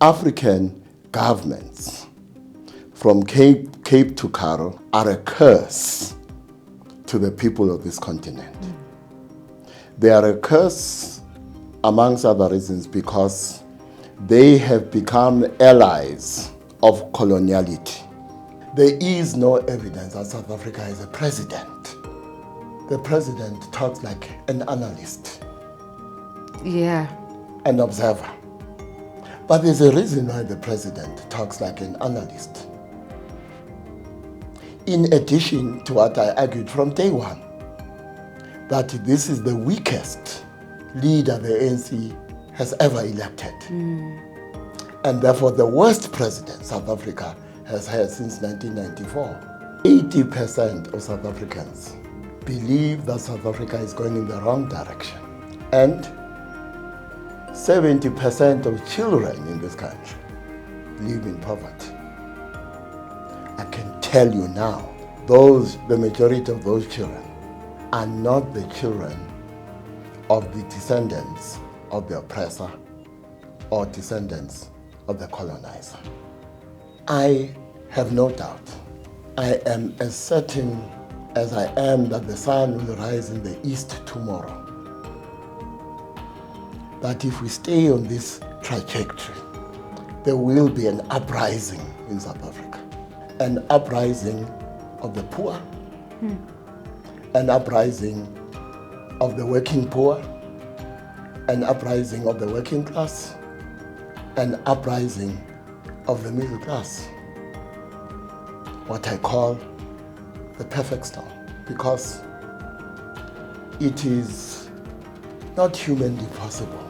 African governments from Cape to Cairo are a curse to the people of this continent. They are a curse, amongst other reasons, because they have become allies of coloniality. There is no evidence that South Africa has a president. The president talks like an analyst. Yeah. An observer. But there's a reason why the president talks like an analyst. In addition to what I argued from day one, that this is the weakest leader the ANC has ever elected. And therefore the worst president South Africa has had since 1994. 80% of South Africans believe that South Africa is going in the wrong direction. And 70% of children in this country live in poverty. I can tell you now, the majority of those children are not the children of the descendants of the oppressor or descendants of the colonizer. I have no doubt, I am as certain as I am that the sun will rise in the east tomorrow, that if we stay on this trajectory, there will be an uprising in South Africa. An uprising of the poor, an uprising of the working poor, an uprising of the working class, an uprising of the middle class. What I call the perfect storm, because it is not humanly possible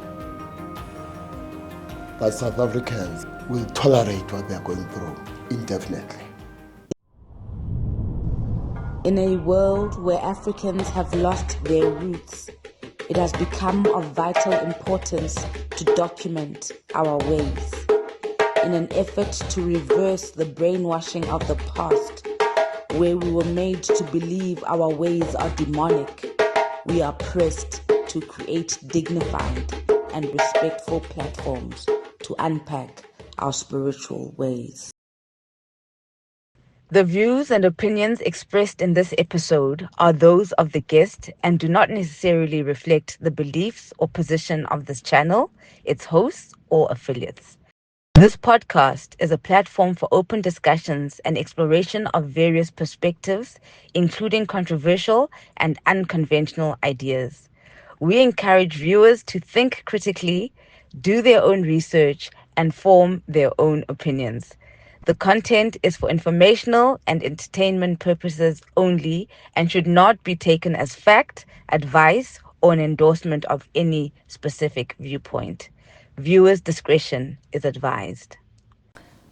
that South Africans will tolerate what they are going through indefinitely. In a world where Africans have lost their roots, it has become of vital importance to document our ways. In an effort to reverse the brainwashing of the past, where we were made to believe our ways are demonic, we are pressed to create dignified and respectful platforms to unpack our spiritual ways. The views and opinions expressed in this episode are those of the guest and do not necessarily reflect the beliefs or position of this channel, its hosts, or affiliates. This podcast is a platform for open discussions and exploration of various perspectives, including controversial and unconventional ideas. We encourage viewers to think critically, do their own research, and form their own opinions. The content is for informational and entertainment purposes only and should not be taken as fact, advice, or an endorsement of any specific viewpoint. Viewers' discretion is advised.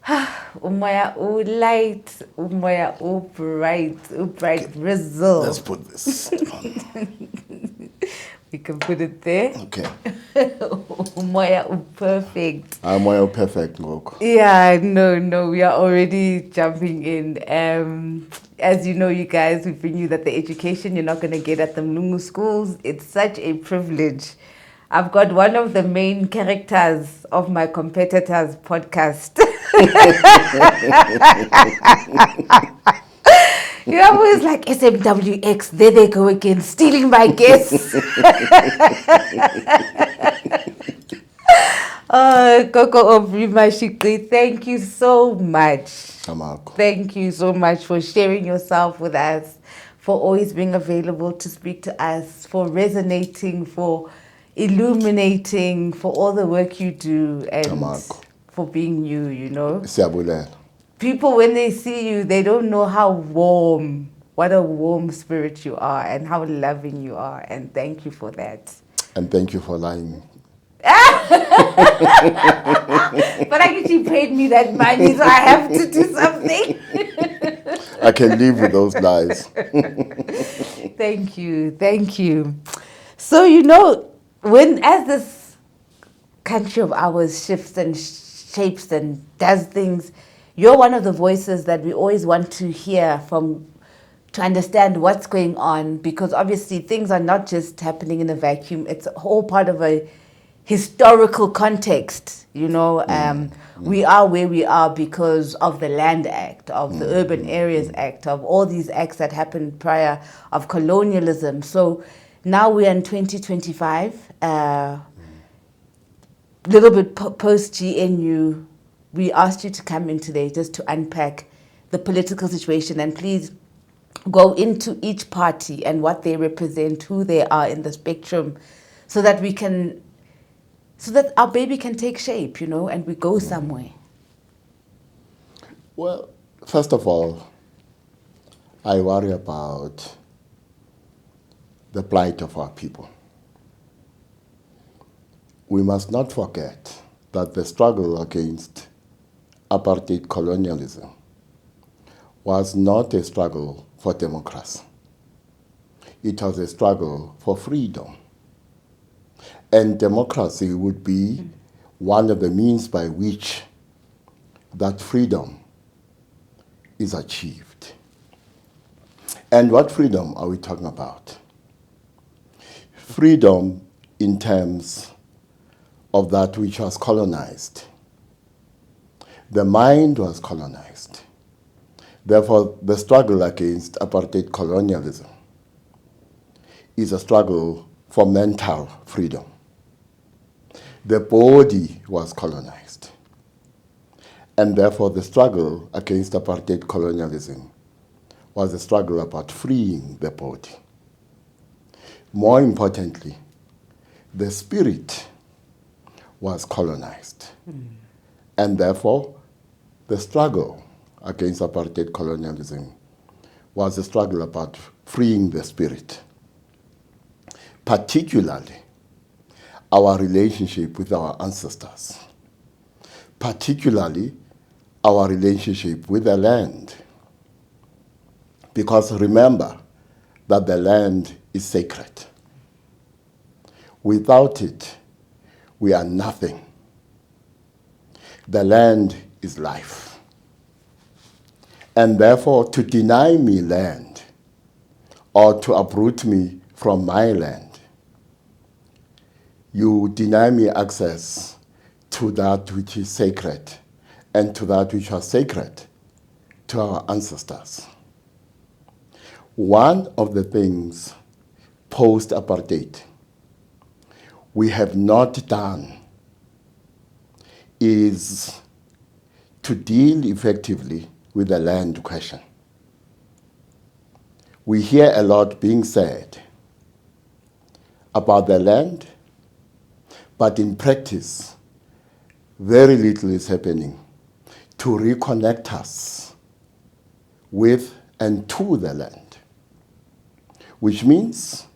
Umoya light, umoya bright, Brazil. Let's put this on. We can put it there. Okay. Umoya perfect. Moya perfect, Gogo. Yeah, no, we are already jumping in. As you know, you guys, we bring you that the education you're not going to get at the Mlungu schools. It's such a privilege. I've got one of the main characters of my competitor's podcast. You're always like, SMWX, there they go again, stealing my guests. Gogo, Aubrey, Matshiqi, thank you so much. Tamako. Thank you so much for sharing yourself with us, for always being available to speak to us, for resonating, for illuminating, for all the work you do, and Tamako. for being you, you know. Siyabulela. People, when they see you, they don't know what a warm spirit you are and how loving you are. And thank you for that. And thank you for lying. But I guess you paid me that money, so I have to do something. I can live with those lies. Thank you. So, you know, as this country of ours shifts and shapes and does things, you're one of the voices that we always want to hear from, to understand what's going on, because obviously things are not just happening in a vacuum. It's all part of a historical context, we are where we are because of the Land Act, of the Urban Areas Act, of all these acts that happened prior, of colonialism. So now we're in 2025, little bit post-GNU. We asked you to come in today just to unpack the political situation, and please go into each party and what they represent, who they are in the spectrum, so that our baby can take shape, and we go somewhere. Well, first of all, I worry about the plight of our people. We must not forget that the struggle against apartheid colonialism was not a struggle for democracy. It was a struggle for freedom. And democracy would be one of the means by which that freedom is achieved. And what freedom are we talking about? Freedom in terms of that which was colonized. The mind was colonized. Therefore, the struggle against apartheid colonialism is a struggle for mental freedom. The body was colonized. And therefore, the struggle against apartheid colonialism was a struggle about freeing the body. More importantly, the spirit was colonized. And therefore, the struggle against apartheid colonialism was a struggle about freeing the spirit, particularly our relationship with our ancestors, particularly our relationship with the land. Because remember that the land is sacred. Without it, we are nothing. The land is life. And therefore, to deny me land or to uproot me from my land, you deny me access to that which is sacred and to that which was sacred to our ancestors. One of the things post-apartheid we have not done is to deal effectively with the land question. We hear a lot being said about the land, but in practice, very little is happening to reconnect us with and to the land. Which means,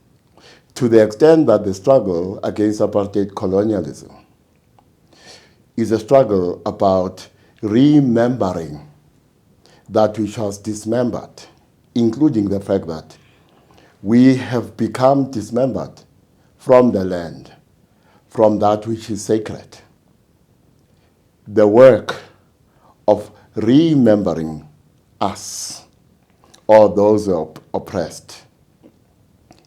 to the extent that the struggle against apartheid colonialism is a struggle about remembering that which was dismembered, including the fact that we have become dismembered from the land, from that which is sacred. The work of remembering us, or those who are oppressed,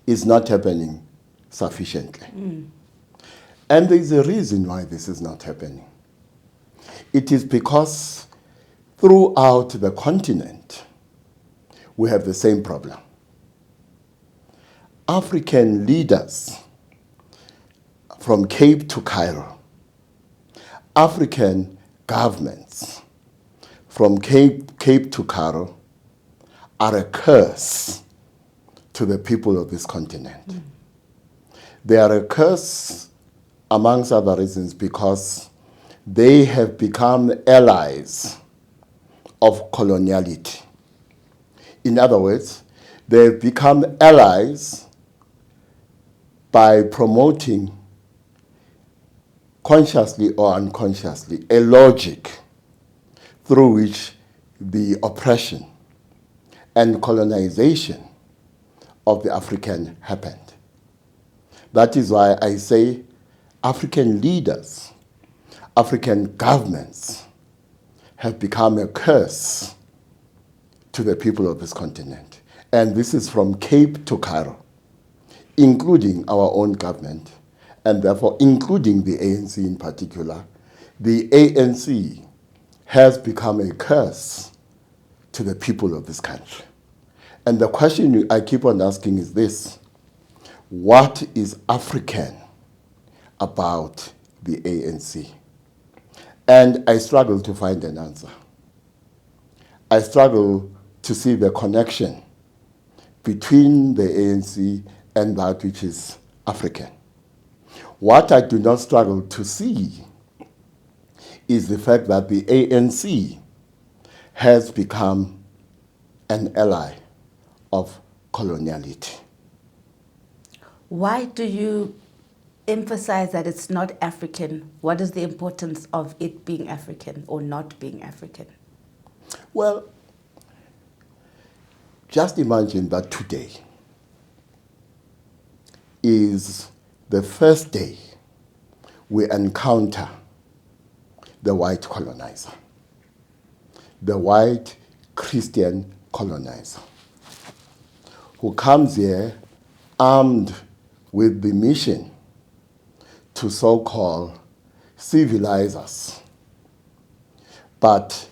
is not happening sufficiently. And there is a reason why this is not happening. It is because throughout the continent, we have the same problem. African leaders, from Cape to Cairo, African governments, from Cape to Cairo, are a curse to the people of this continent. They are a curse, amongst other reasons, because they have become allies of coloniality. In other words, they have become allies by promoting, consciously or unconsciously, a logic through which the oppression and colonization of the African happened. That is why I say African leaders, African governments have become a curse to the people of this continent. And this is from Cape to Cairo, including our own government and therefore including the ANC in particular, the ANC has become a curse to the people of this country. And the question I keep on asking is this: what is African about the ANC? And I struggle to find an answer. I struggle to see the connection between the ANC and that which is African. What I do not struggle to see is the fact that the ANC has become an ally of coloniality. Why do you emphasize that it's not African? What is the importance of it being African or not being African? Well, just imagine that today is the first day we encounter the white colonizer, the white Christian colonizer, who comes here armed with the mission to so-called civilize us, but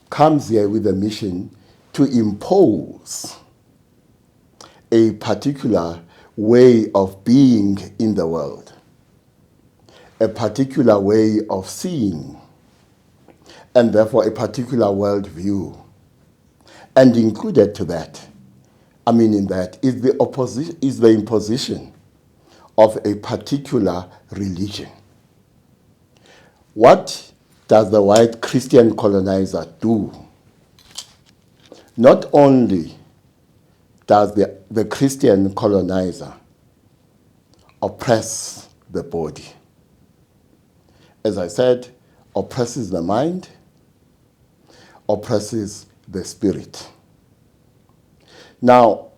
comes here with a mission to impose a particular way of being in the world, a particular way of seeing, and therefore a particular worldview. And included to that, in that, is the imposition of a particular religion. What does the white Christian colonizer do? Not only does the Christian colonizer oppress the body, as I said, oppresses the mind, oppresses the spirit. Now,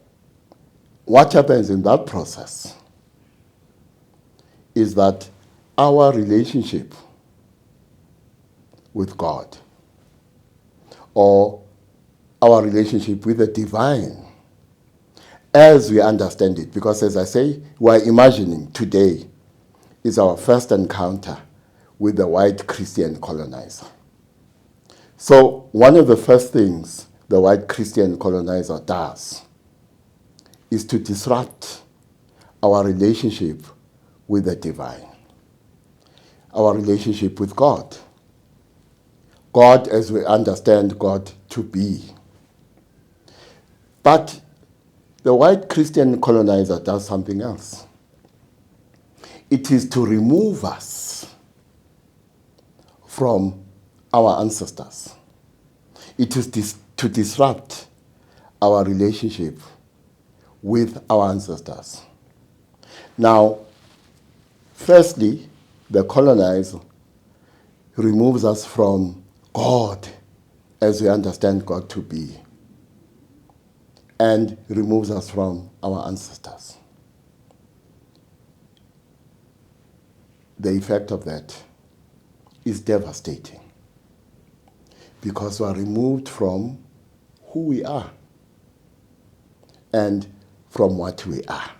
what happens in that process is that our relationship with God, or our relationship with the divine, as we understand it, because as I say, we're imagining today is our first encounter with the white Christian colonizer. So one of the first things the white Christian colonizer does is to disrupt our relationship with the divine, our relationship with God. God as we understand God to be. But the white Christian colonizer does something else. It is to remove us from our ancestors. It is to disrupt our relationship with our ancestors. Now, firstly, the colonizer removes us from God as we understand God to be, and removes us from our ancestors. The effect of that is devastating, because we are removed from who we are and from what we are.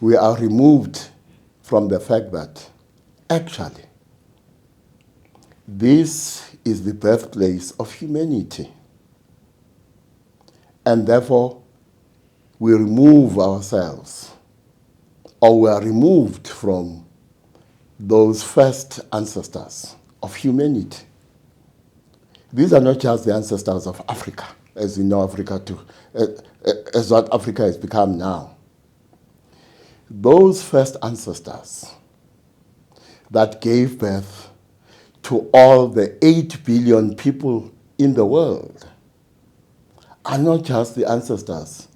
We are removed from the fact that actually this is the birthplace of humanity. And therefore, we remove ourselves, or we are removed from those first ancestors of humanity. These are not just the ancestors of Africa, as we know Africa as what Africa has become now. Those first ancestors that gave birth to all the 8 billion people in the world are not just the ancestors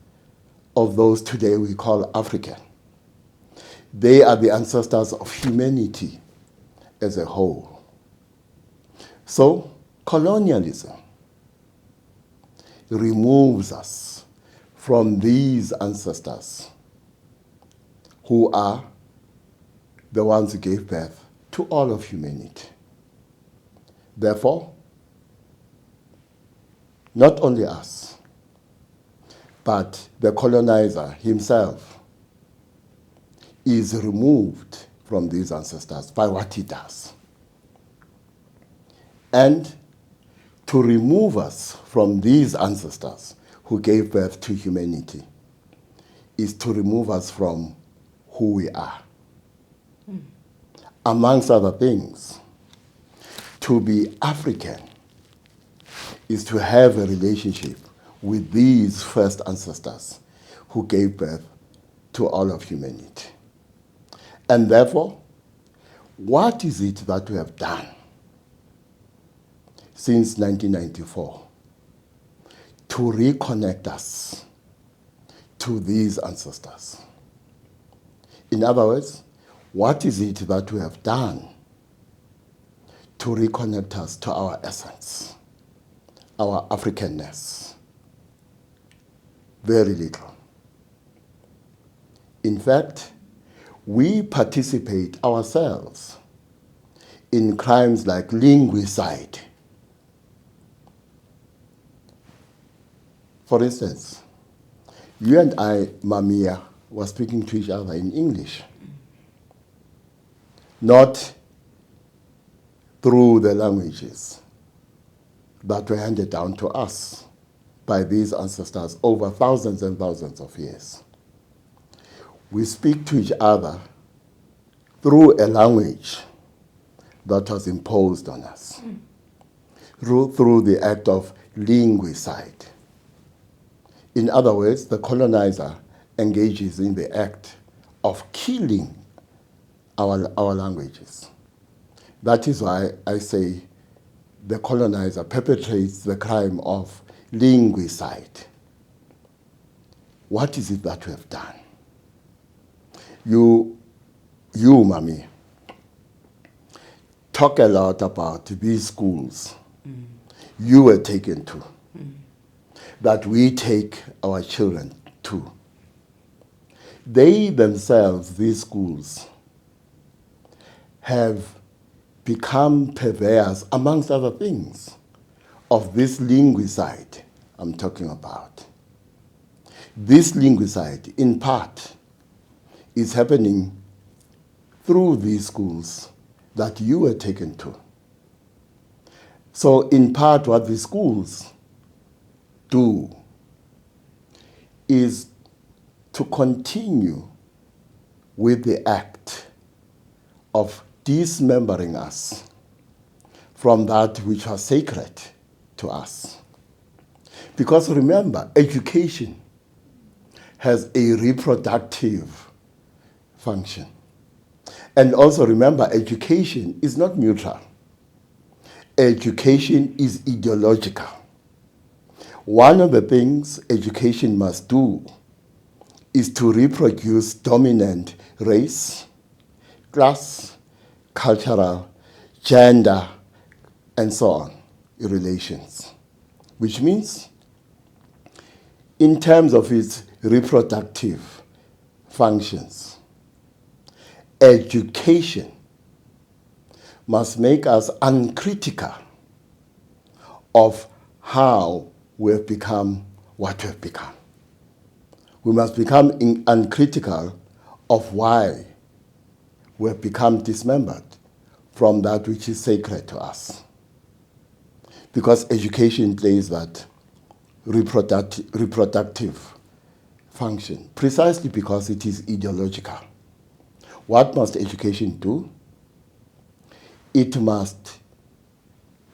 of those today we call African. They are the ancestors of humanity as a whole. So, colonialism removes us from these ancestors who are the ones who gave birth to all of humanity. Therefore, not only us, but the colonizer himself is removed from these ancestors by what he does. And to remove us from these ancestors who gave birth to humanity is to remove us from who we are. Amongst other things, to be African is to have a relationship with these first ancestors who gave birth to all of humanity. And therefore, what is it that we have done since 1994 to reconnect us to these ancestors? In other words, what is it that we have done to reconnect us to our essence, our Africanness? Very little. In fact, we participate ourselves in crimes like linguicide. For instance, you and I, Mamia, were speaking to each other in English, not through the languages that were handed down to us by these ancestors over thousands and thousands of years. We speak to each other through a language that was imposed on us, through the act of linguicide. In other words, the colonizer engages in the act of killing our languages. That is why I say the colonizer perpetrates the crime of linguicide. What is it that we have done? You, Mami, talk a lot about these schools you were taken to, that we take our children to. They themselves, these schools, have become purveyors, amongst other things, of this linguicide I'm talking about. This linguicide, in part, is happening through these schools that you were taken to. So in part, what the schools do is to continue with the act of dismembering us from that which was sacred to us. Because remember, education has a reproductive function. And also remember, education is not neutral. Education is ideological. One of the things education must do is to reproduce dominant race, class, cultural, gender, and so on relations. Which means, in terms of its reproductive functions, education must make us uncritical of how we have become what we have become. We must become uncritical of why we have become dismembered from that which is sacred to us. Because education plays that reproductive function, precisely because it is ideological. What must education do? It must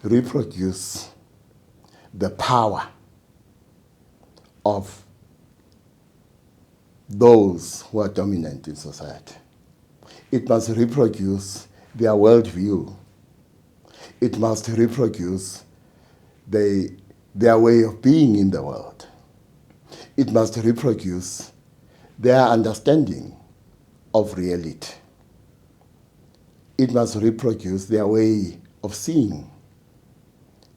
reproduce the power of those who are dominant in society. It must reproduce their worldview. It must reproduce their way of being in the world. It must reproduce their understanding of reality. It must reproduce their way of seeing.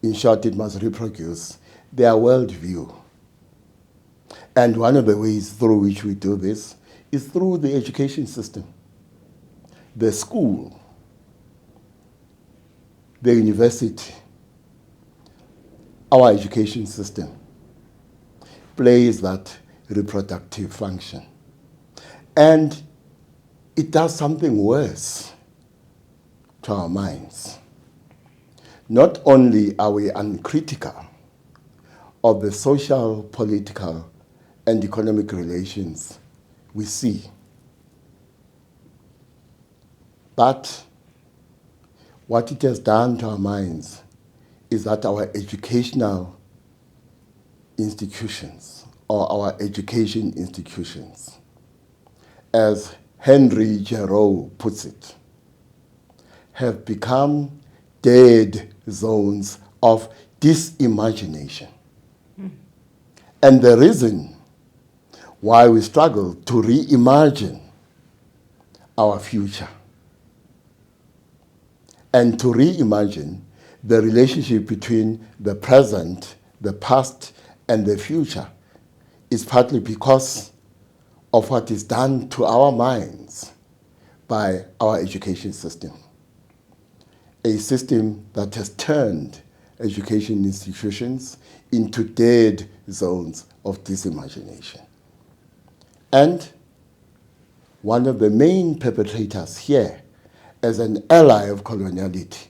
In short, it must reproduce their worldview. And one of the ways through which we do this is through the education system. The school, the university, our education system plays that reproductive function. And it does something worse to our minds. Not only are we uncritical of the social, political, and economic relations we see, but what it has done to our minds is that our educational institutions, or our education institutions, as Henry Thoreau puts it, have become dead zones of disimagination. And the reason why we struggle to reimagine our future and to reimagine the relationship between the present, the past, and the future is partly because of what is done to our minds by our education system. A system that has turned education institutions into dead zones of disimagination. And one of the main perpetrators here, as an ally of coloniality,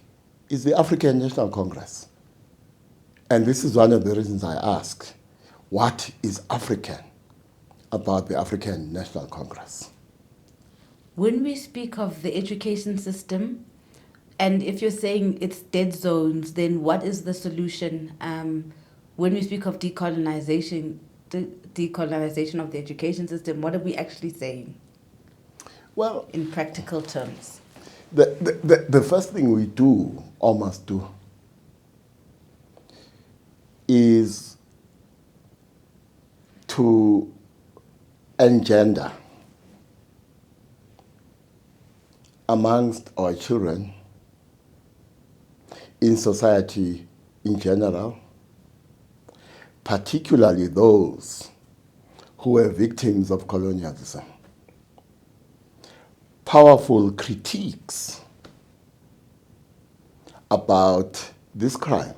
is the African National Congress. And this is one of the reasons I ask, what is African about the African National Congress? When we speak of the education system, and if you're saying it's dead zones, then what is the solution? When we speak of decolonization of the education system, what are we actually saying? Well, in practical terms, the first thing we do, or must do, is to engender amongst our children, in society in general, particularly those who were victims of colonialism, powerful critiques about this crime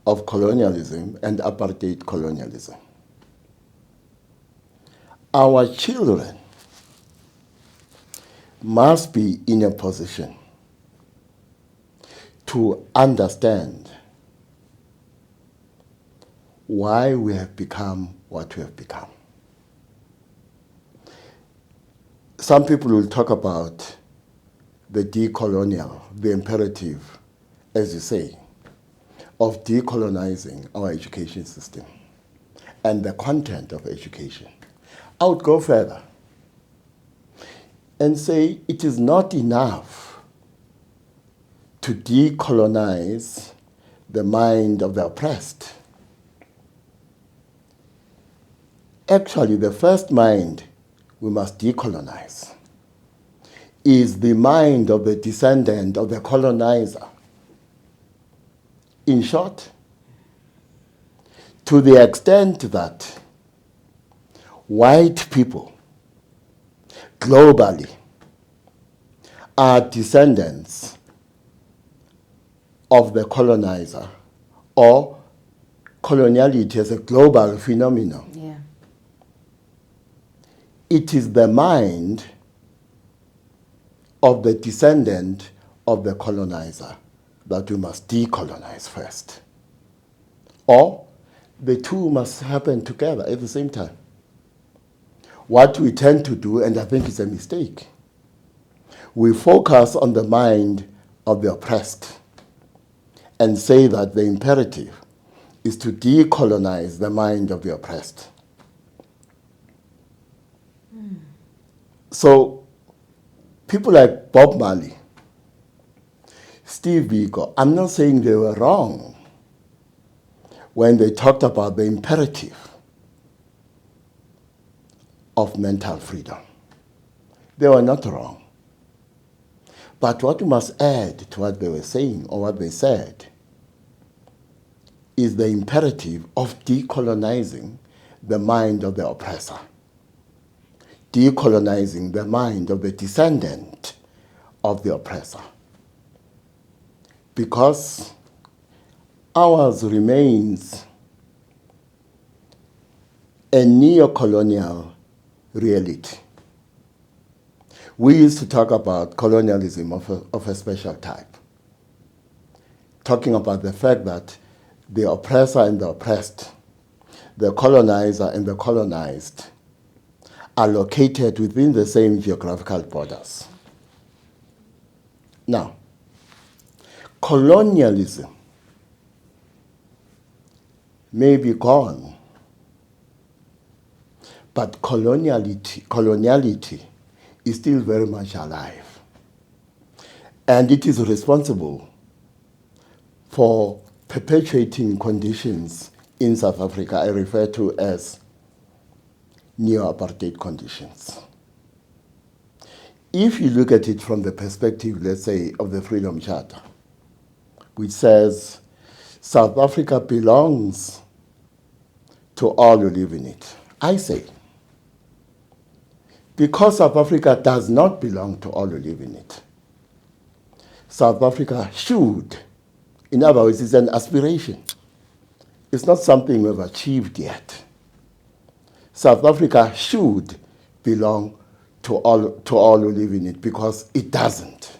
of colonialism and apartheid colonialism. Our children must be in a position to understand why we have become what we have become. Some people will talk about the decolonial, the imperative, as you say, of decolonizing our education system and the content of education. I would go further and say it is not enough to decolonize the mind of the oppressed. Actually, the first mind we must decolonize is the mind of the descendant of the colonizer. In short, to the extent that white people globally are descendants of the colonizer, or coloniality as a global phenomenon. yeah. It is the mind of the descendant of the colonizer that we must decolonize first. Or the two must happen together at the same time. What we tend to do, and I think it's a mistake, we focus on the mind of the oppressed and say that the imperative is to decolonize the mind of the oppressed. So people like Bob Marley, Steve Biko, I'm not saying they were wrong when they talked about the imperative of mental freedom. They were not wrong. But what we must add to what they were saying, or what they said, is the imperative of decolonizing the mind of the oppressor, decolonizing the mind of the descendant of the oppressor. Because ours remains a neo-colonial reality. We used to talk about colonialism of a special type, talking about the fact that the oppressor and the oppressed, the colonizer and the colonized, are located within the same geographical borders. Now, colonialism may be gone, but coloniality is still very much alive. And it is responsible for perpetuating conditions in South Africa I refer to as neo-apartheid conditions. If you look at it from the perspective, let's say, of the Freedom Charter, which says South Africa belongs to all who live in it, I say, because South Africa does not belong to all who live in it, South Africa should, in other words, it's an aspiration. It's not something we've achieved yet. South Africa should belong to all who live in it because it doesn't.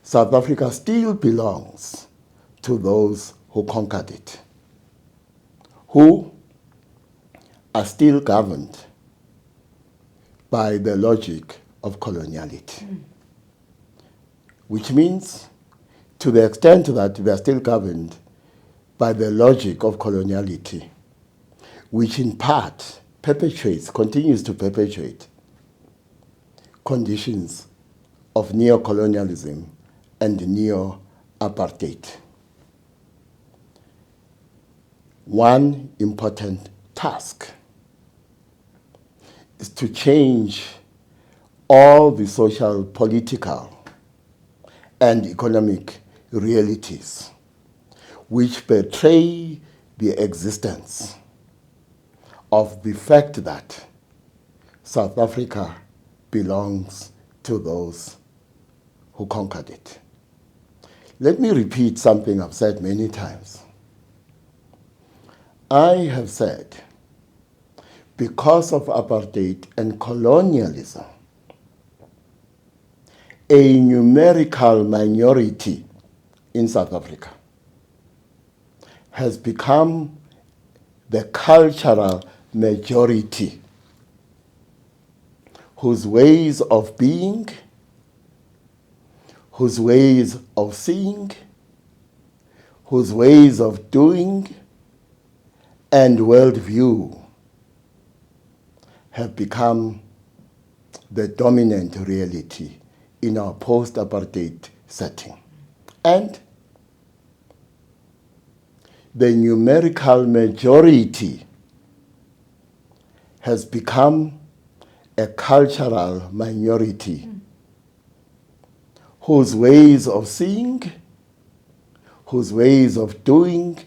South Africa still belongs to those who conquered it, who are still governed by the logic of coloniality. Which means, to the extent that they are still governed by the logic of coloniality, which in part continues to perpetuate conditions of neo-colonialism and neo-apartheid. One important task is to change all the social, political, and economic realities which portray the existence of the fact that South Africa belongs to those who conquered it. Let me repeat something I've said many times. I have said, because of apartheid and colonialism, a numerical minority in South Africa has become the cultural majority whose ways of being, whose ways of seeing, whose ways of doing, and worldview have become the dominant reality in our post-apartheid setting. And the numerical majority has become a cultural minority whose ways of seeing, whose ways of doing,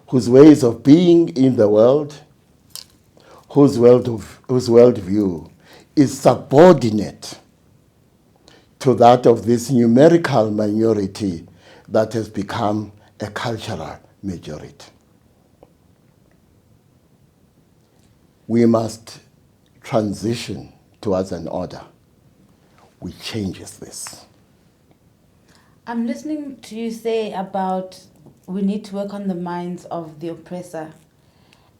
whose ways of being in the world, whose worldview is subordinate to that of this numerical minority that has become a cultural majority. We must transition towards an order which changes this. I'm listening to you say about we need to work on the minds of the oppressor.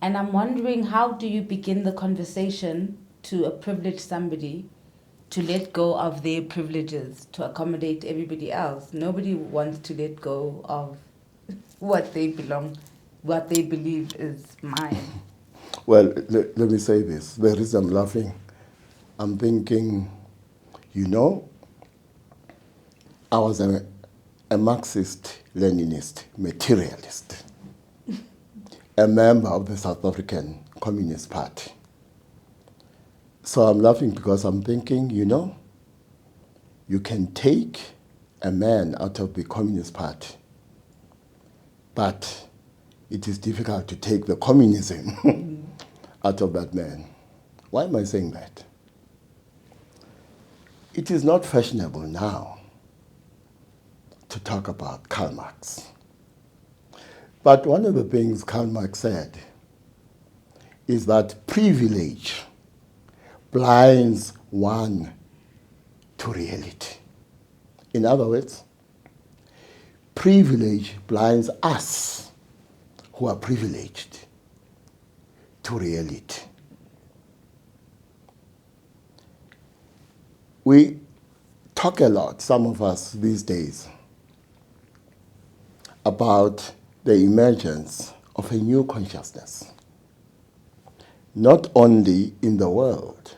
And I'm wondering, how do you begin the conversation to a privileged somebody to let go of their privileges to accommodate everybody else? Nobody wants to let go of what they believe is mine. Well, let me say this. The reason I'm laughing, I'm thinking, I was a Marxist, Leninist, materialist, a member of the South African Communist Party. So I'm laughing because I'm thinking, you can take a man out of the Communist Party, but it is difficult to take the communism out of that man. Why am I saying that? It is not fashionable now to talk about Karl Marx. But one of the things Karl Marx said is that privilege blinds one to reality. In other words, privilege blinds us who are privileged to reality. We talk a lot, some of us these days, about the emergence of a new consciousness, not only in the world,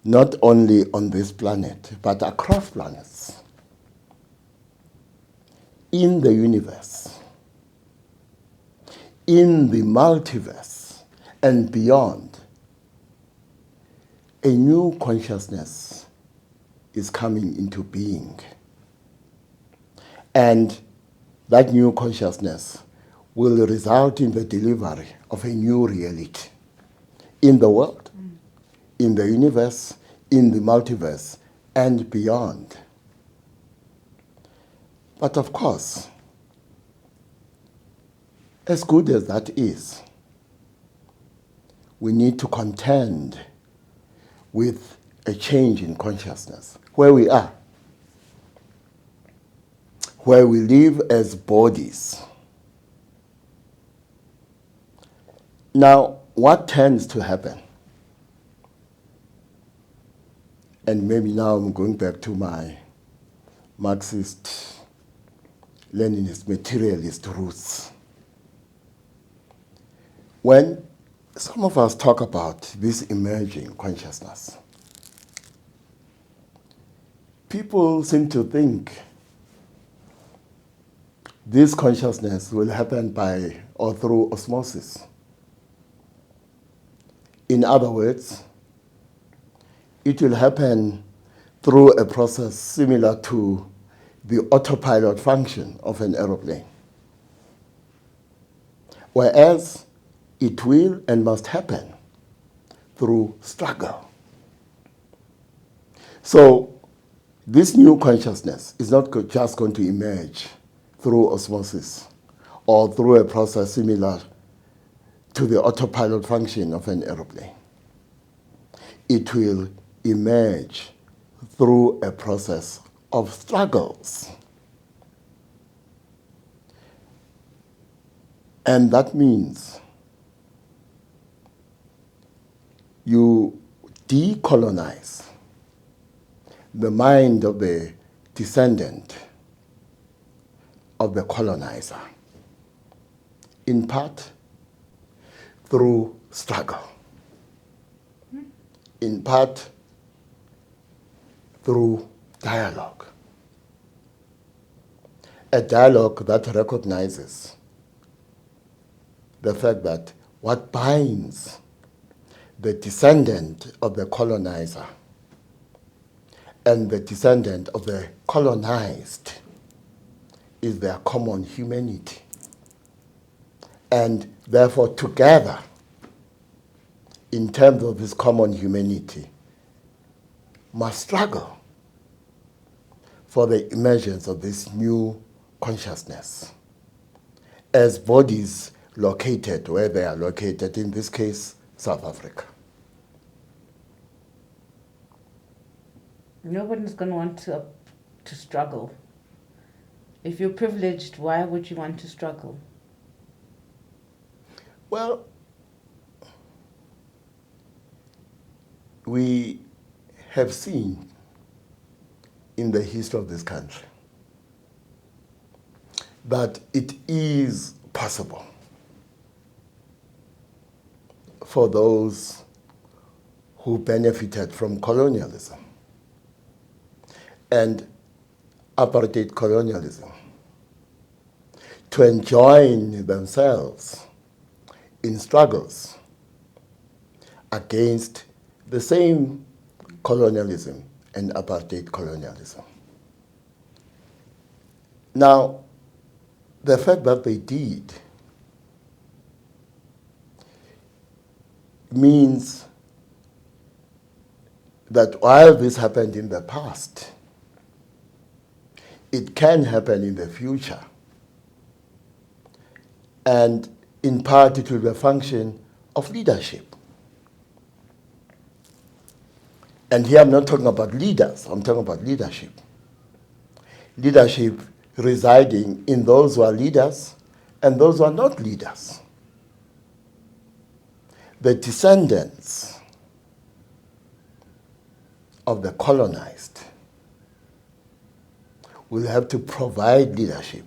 not only on this planet, but across planets, in the universe, in the multiverse, and beyond. A new consciousness is coming into being. And that new consciousness will result in the delivery of a new reality in the world, in the universe, in the multiverse, and beyond. But of course, as good as that is, we need to contend with a change in consciousness, where we are, where we live as bodies. Now, what tends to happen? And maybe now I'm going back to my Marxist, Leninist, materialist roots. When some of us talk about this emerging consciousness, people seem to think this consciousness will happen by or through osmosis. In other words, it will happen through a process similar to the autopilot function of an aeroplane. Whereas it will and must happen through struggle. So this new consciousness is not just going to emerge through osmosis or through a process similar to the autopilot function of an aeroplane. It will emerge through a process of struggles. And that means you decolonize the mind of the descendant of the colonizer, in part through struggle, in part through dialogue. A dialogue that recognizes the fact that what binds the descendant of the colonizer and the descendant of the colonized is their common humanity. And therefore, together, in terms of this common humanity, must struggle for the emergence of this new consciousness as bodies located where they are located, in this case, South Africa. Nobody's going to want to struggle. If you're privileged, why would you want to struggle? Well, we have seen in the history of this country that it is possible for those who benefited from colonialism and apartheid colonialism to enjoin themselves in struggles against the same colonialism and apartheid colonialism. Now, the fact that they did means that while this happened in the past, it can happen in the future. And in part, it will be a function of leadership. And here I'm not talking about leaders, I'm talking about leadership. Leadership residing in those who are leaders and those who are not leaders. The descendants of the colonized will have to provide leadership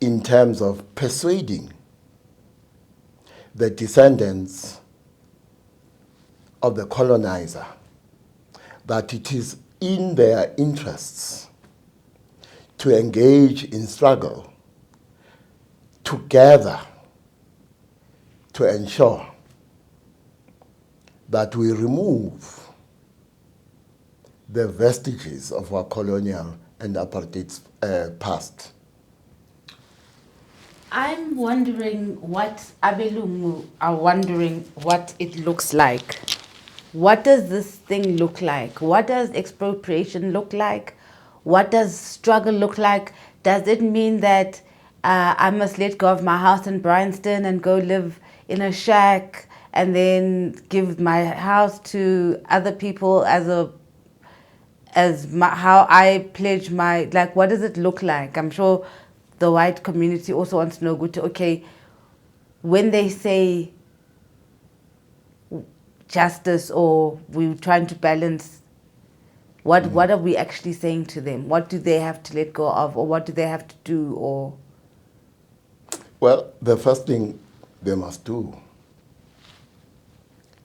in terms of persuading the descendants of the colonizer that it is in their interests to engage in struggle together to ensure that we remove the vestiges of our colonial and apartheid past. I'm wondering what Abelungu are wondering what it looks like. What does this thing look like? What does expropriation look like? What does struggle look like? Does it mean that I must let go of my house in Bryanston and go live in a shack and then give my house to other people how I pledge my, like, what does it look like? I'm sure the white community also wants to know, okay, when they say justice or we're trying to balance, what are we actually saying to them? What do they have to let go of, or what do they have to do? Or well, the first thing they must do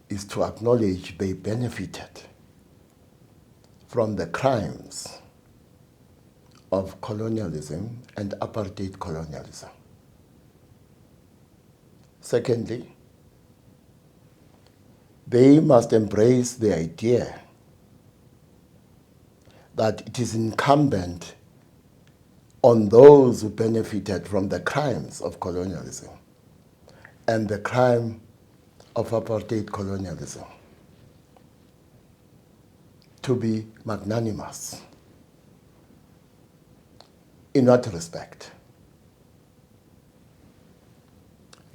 is to acknowledge they benefited from the crimes of colonialism and apartheid colonialism. Secondly, they must embrace the idea that it is incumbent on those who benefited from the crimes of colonialism and the crime of apartheid colonialism to be magnanimous. In what respect?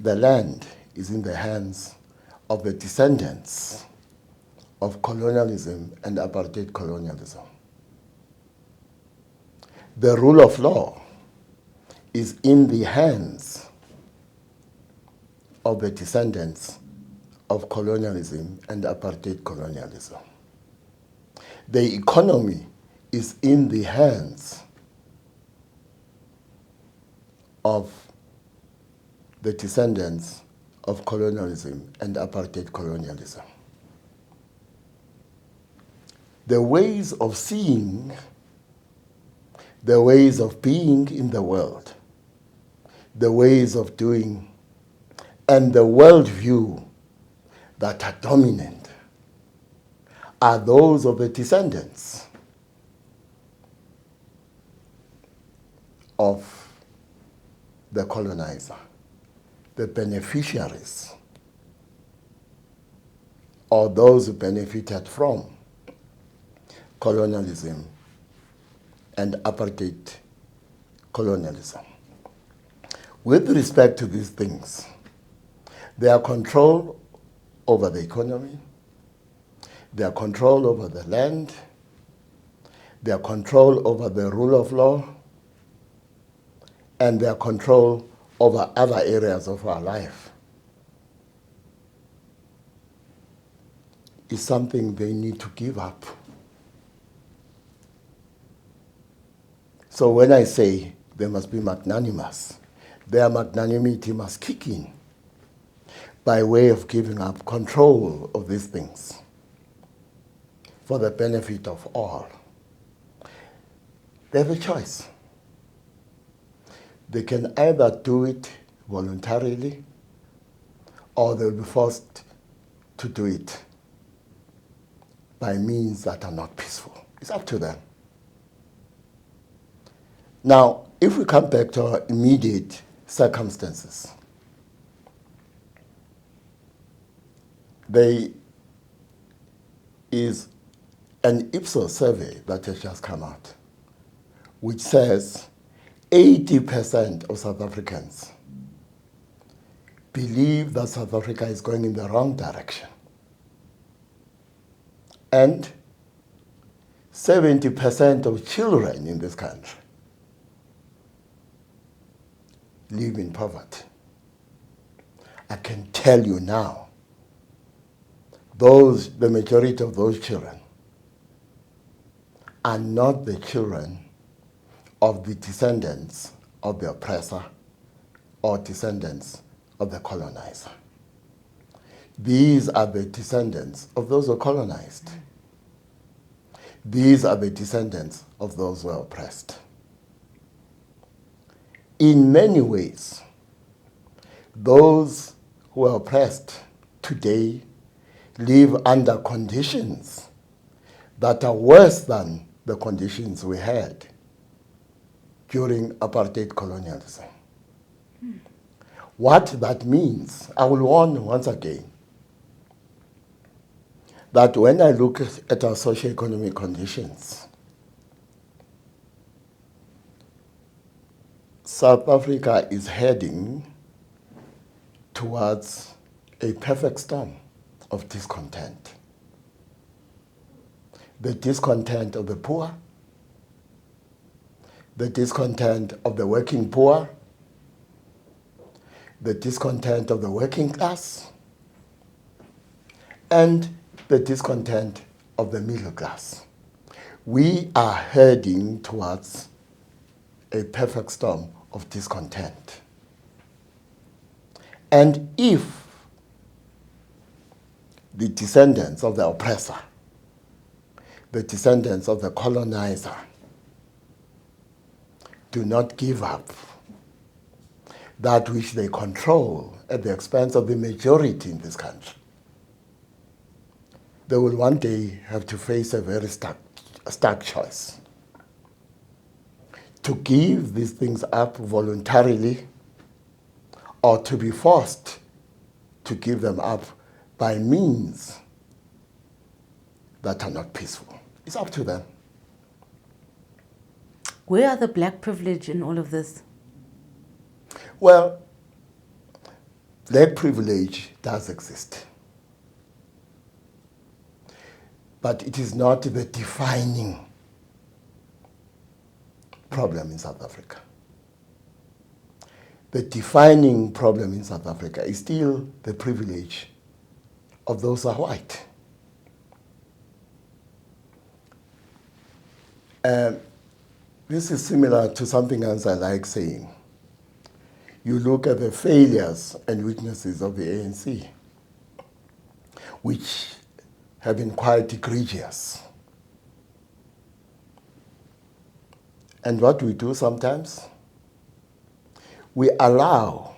The land is in the hands of the descendants of colonialism and apartheid colonialism. The rule of law is in the hands of the descendants of colonialism and apartheid colonialism. The economy is in the hands of the descendants of colonialism and apartheid colonialism. The ways of seeing, the ways of being in the world, the ways of doing, and the worldview that are dominant are those of the descendants of the colonizer, the beneficiaries, or those who benefited from colonialism and apartheid colonialism. With respect to these things, their control over the economy, their control over the land, their control over the rule of law, and their control over other areas of our life is something they need to give up. So when I say they must be magnanimous, their magnanimity must kick in by way of giving up control of these things for the benefit of all. They have a choice. They can either do it voluntarily or they'll be forced to do it by means that are not peaceful. It's up to them. Now, if we come back to our immediate circumstances, there is an Ipsos survey that has just come out, which says 80% of South Africans believe that South Africa is going in the wrong direction. And 70% of children in this country live in poverty. I can tell you now, the majority of those children are not the children of the descendants of the oppressor or descendants of the colonizer. These are the descendants of those who are colonized. These are the descendants of those who are oppressed. In many ways, those who are oppressed today live under conditions that are worse than the conditions we had during apartheid colonialism. What that means, I will warn once again, that when I look at our socio-economic conditions, South Africa is heading towards a perfect storm of discontent. The discontent of the poor, the discontent of the working poor, the discontent of the working class, and the discontent of the middle class. We are heading towards a perfect storm of discontent. And if the descendants of the oppressor, the descendants of the colonizer, do not give up that which they control at the expense of the majority in this country, they will one day have to face a very stark choice. To give these things up voluntarily, or to be forced to give them up by means that are not peaceful. It's up to them. Where are the black privilege in all of this? Well, black privilege does exist. But it is not the defining problem in South Africa. The defining problem in South Africa is still the privilege of those who are white. This is similar to something else I like saying. You look at the failures and weaknesses of the ANC, which have been quite egregious. And what we do sometimes, we allow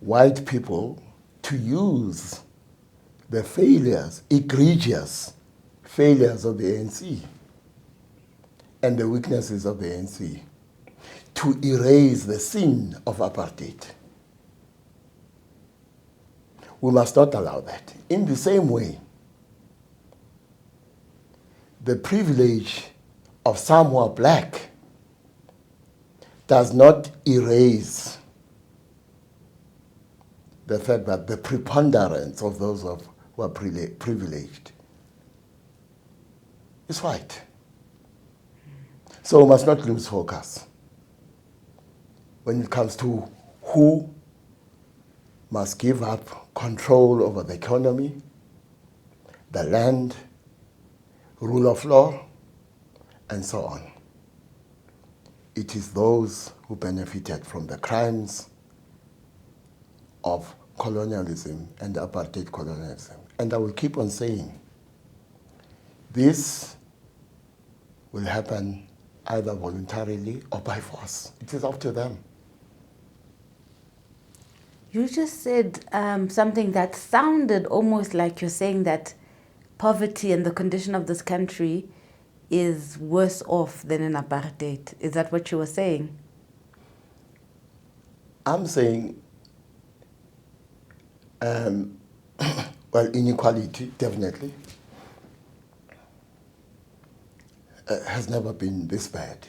white people to use the failures, egregious failures of the ANC and the weaknesses of the ANC to erase the sin of apartheid. We must not allow that. In the same way, the privilege of some who are black does not erase the fact that the preponderance of those who are privileged is white. So we must not lose focus when it comes to who must give up control over the economy, the land, rule of law, and so on. It is those who benefited from the crimes of colonialism and apartheid colonialism. And I will keep on saying, this will happen either voluntarily or by force. It is up to them. You just said something that sounded almost like you're saying that poverty and the condition of this country is worse off than in apartheid. Is that what you were saying? I'm saying, well, inequality, definitely, has never been this bad.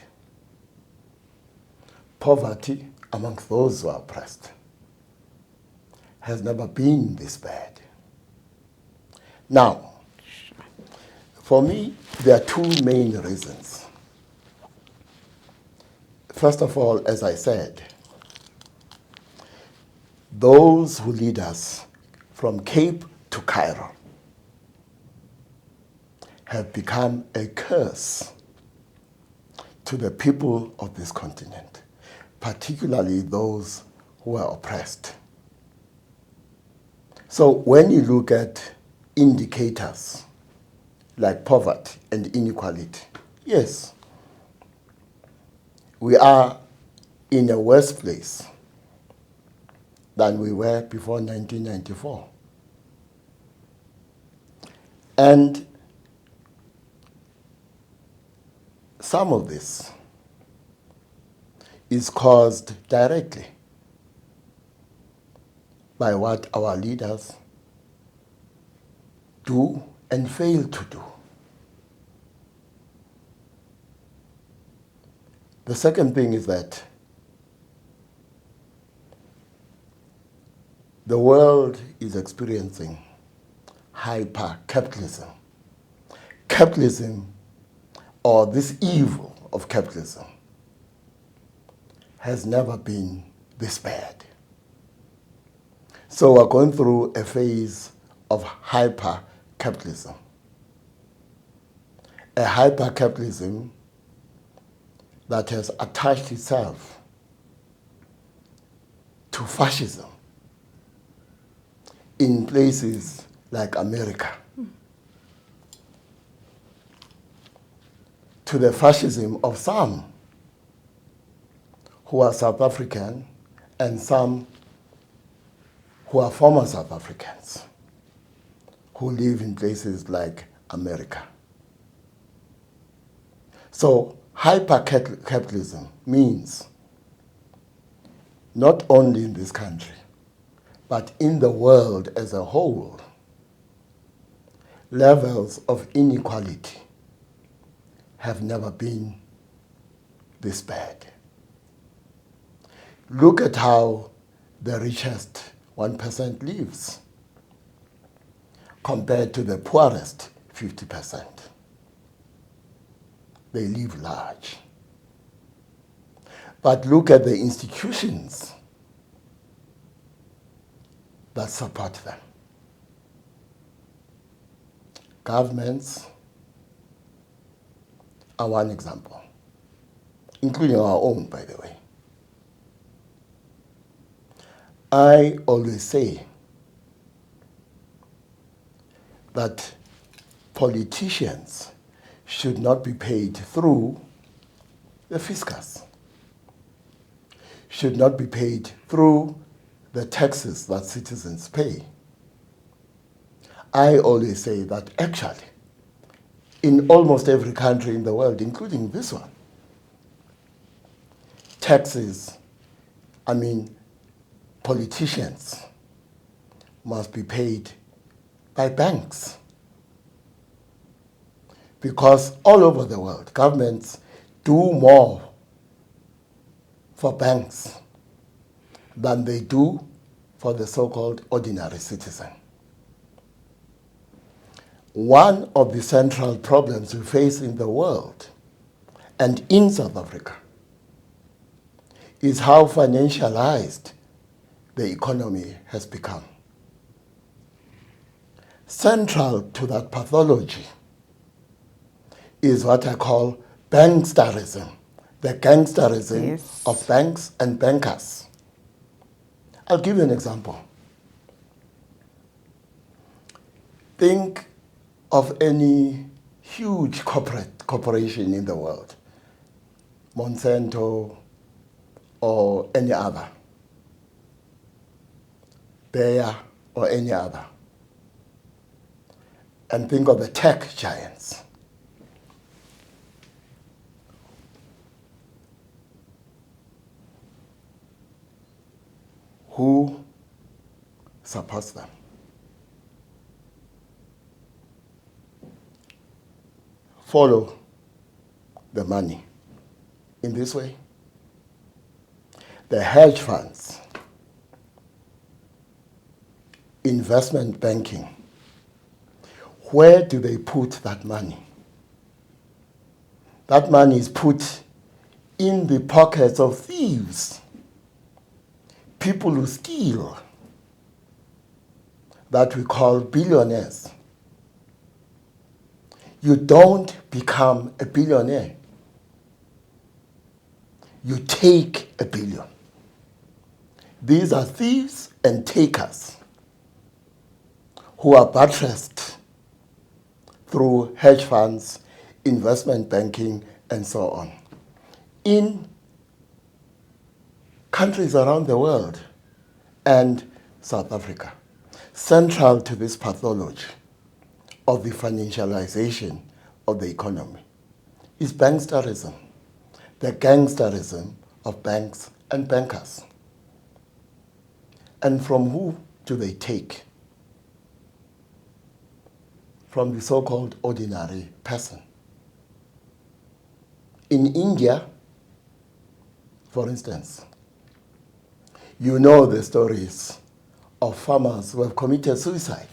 Poverty amongst those who are oppressed has never been this bad. Now, For me, there are two main reasons. First of all, as I said, those who lead us from Cape to Cairo have become a curse to the people of this continent, particularly those who are oppressed. So when you look at indicators like poverty and inequality, yes, we are in a worse place than we were before 1994. And some of this is caused directly by what our leaders do and fail to do. The second thing is that the world is experiencing hyper-capitalism. Capitalism, or this evil of capitalism, has never been this bad. So we're going through a phase of hyper-capitalism. A hyper-capitalism that has attached itself to fascism in places like America, to the fascism of some who are South African and some who are former South Africans who live in places like America. So hyper-capitalism means not only in this country, but in the world as a whole, levels of inequality have never been this bad. Look at how the richest 1% lives compared to the poorest 50%. They live large. But look at the institutions that support them. Governments are one example, including our own, by the way. I always say that politicians should not be paid through the fiscus, should not be paid through the taxes that citizens pay. I always say that actually, in almost every country in the world, including this one, politicians must be paid by banks. Because all over the world, governments do more for banks than they do for the so-called ordinary citizen. One of the central problems we face in the world and in South Africa is how financialized the economy has become. Central to that pathology is what I call banksterism, the gangsterism of banks and bankers. I'll give you an example. Think of any huge corporation in the world, Monsanto or any other, Bayer or any other, and think of the tech giants. Who supports them? Follow the money in this way. The hedge funds, investment banking, Where do they put that money? That money is put in the pockets of thieves, people who steal, that we call billionaires. You don't become a billionaire. You take a billion. These are thieves and takers who are buttressed through hedge funds, investment banking, and so on. In countries around the world and South Africa, central to this pathology of the financialization of the economy is banksterism, the gangsterism of banks and bankers. And from who do they take? From the so-called ordinary person. In India, for instance, you know the stories of farmers who have committed suicide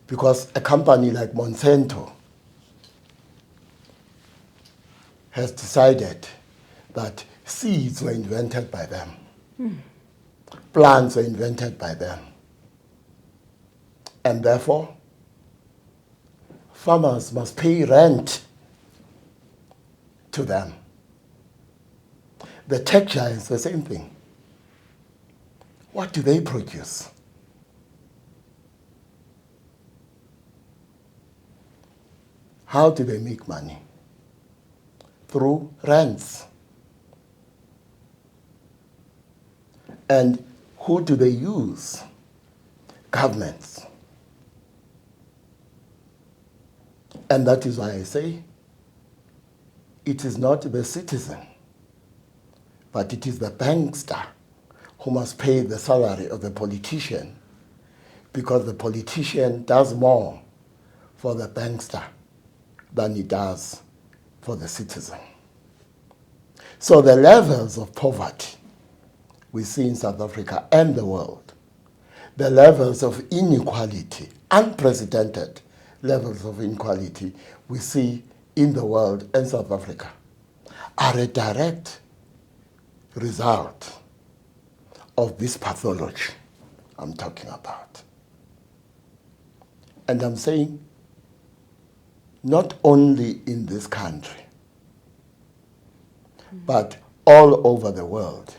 because a company like Monsanto has decided that seeds were invented by them, plants were invented by them, and therefore farmers must pay rent to them. The tech giants, the same thing. What do they produce? How do they make money? Through rents. And who do they use? Governments. And that is why I say it is not the citizen, but it is the bankster who must pay the salary of the politician, because the politician does more for the bankster than he does for the citizen. So the levels of poverty we see in South Africa and the world, the levels of inequality, unprecedented levels of inequality we see in the world and South Africa, are a direct result of this pathology I'm talking about. And I'm saying not only in this country, but all over the world,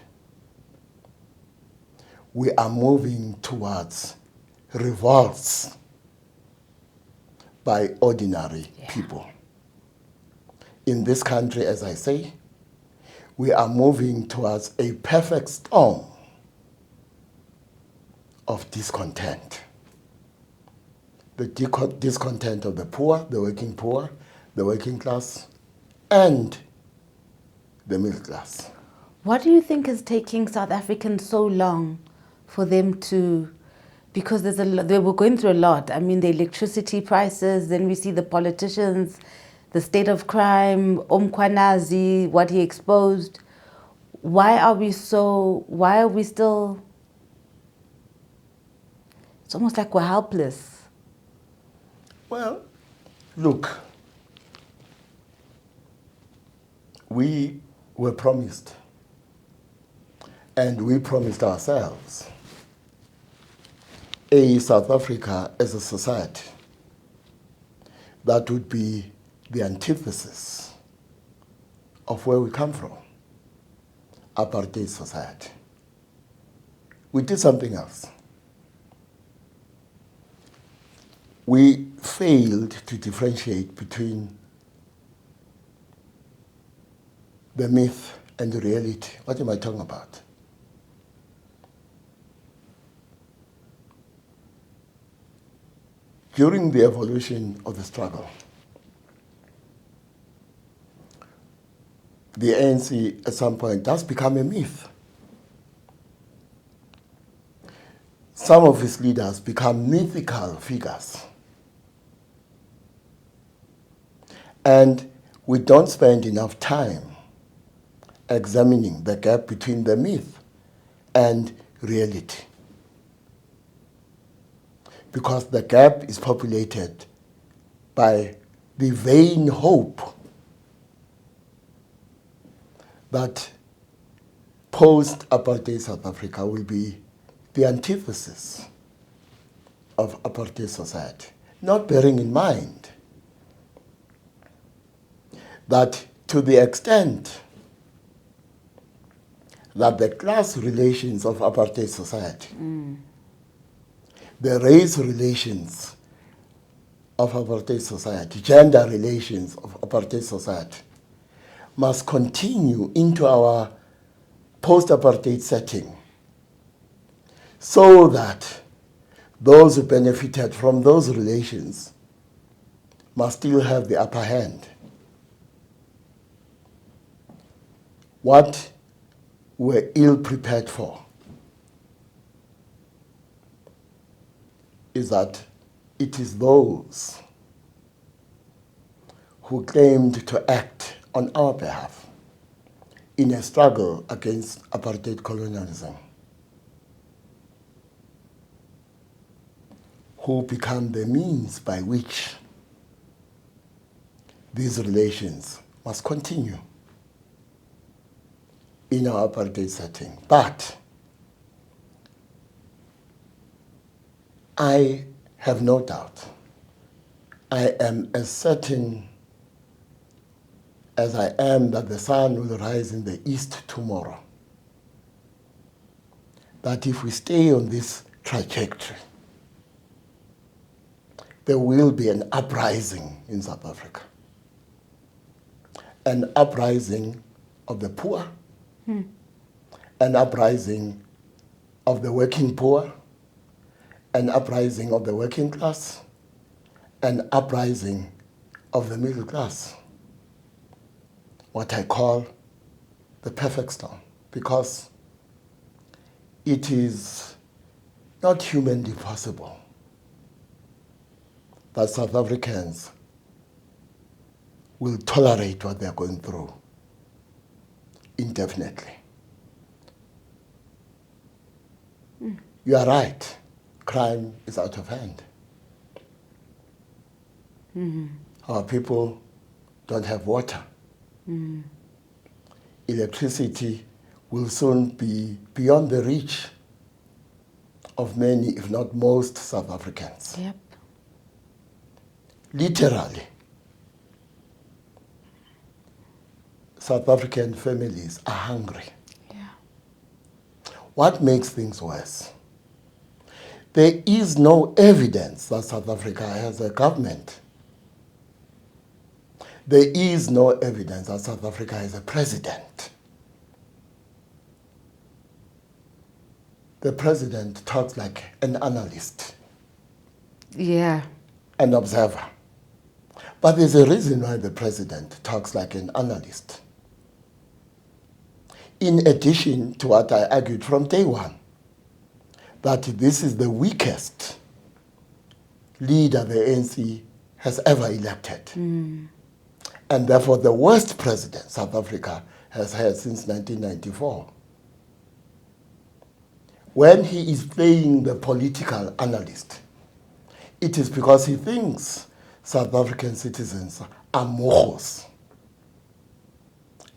we are moving towards revolts by ordinary people. In this country, as I say, we are moving towards a perfect storm of discontent. The discontent of the poor, the working class, and the middle class. What do you think is taking South Africans so long for them to, because they were going through a lot. I mean, the electricity prices, then we see the politicians, the state of crime, Umkwanazi, what he exposed. Why are we still, it's almost like we're helpless. Well, look, we were promised, and we promised ourselves, a South Africa as a society that would be the antithesis of where we come from, apartheid society. We did something else. We failed to differentiate between the myth and the reality. What am I talking about? During the evolution of the struggle, the ANC at some point does become a myth. Some of its leaders become mythical figures. And we don't spend enough time examining the gap between the myth and reality. because the gap is populated by the vain hope that post-apartheid South Africa will be the antithesis of apartheid society, not bearing in mind that to the extent that the class relations of apartheid society, the race relations of apartheid society, gender relations of apartheid society, must continue into our post-apartheid setting so that those who benefited from those relations must still have the upper hand. What we're ill prepared for is that it is those who claimed to act on our behalf in a struggle against apartheid colonialism who become the means by which these relations must continue in our apartheid setting. But I have no doubt, I am as certain as I am that the sun will rise in the east tomorrow, that if we stay on this trajectory, there will be an uprising in South Africa. An uprising of the poor, an uprising of the working poor, an uprising of the working class, an uprising of the middle class. What I call the perfect storm, because it is not humanly possible that South Africans will tolerate what they're going through indefinitely. You are right. Crime is out of hand. Our people don't have water. Electricity will soon be beyond the reach of many, if not most, South Africans. Yep. Literally, South African families are hungry. Yeah. What makes things worse? There is no evidence that South Africa has a government. There is no evidence that South Africa has a president. The president talks like an analyst, Yeah. an observer. But there's a reason why the president talks like an analyst. In addition to what I argued from day one, that this is the weakest leader the ANC has ever elected. And therefore the worst president South Africa has had since 1994. When he is playing the political analyst, it is because he thinks South African citizens are mojos.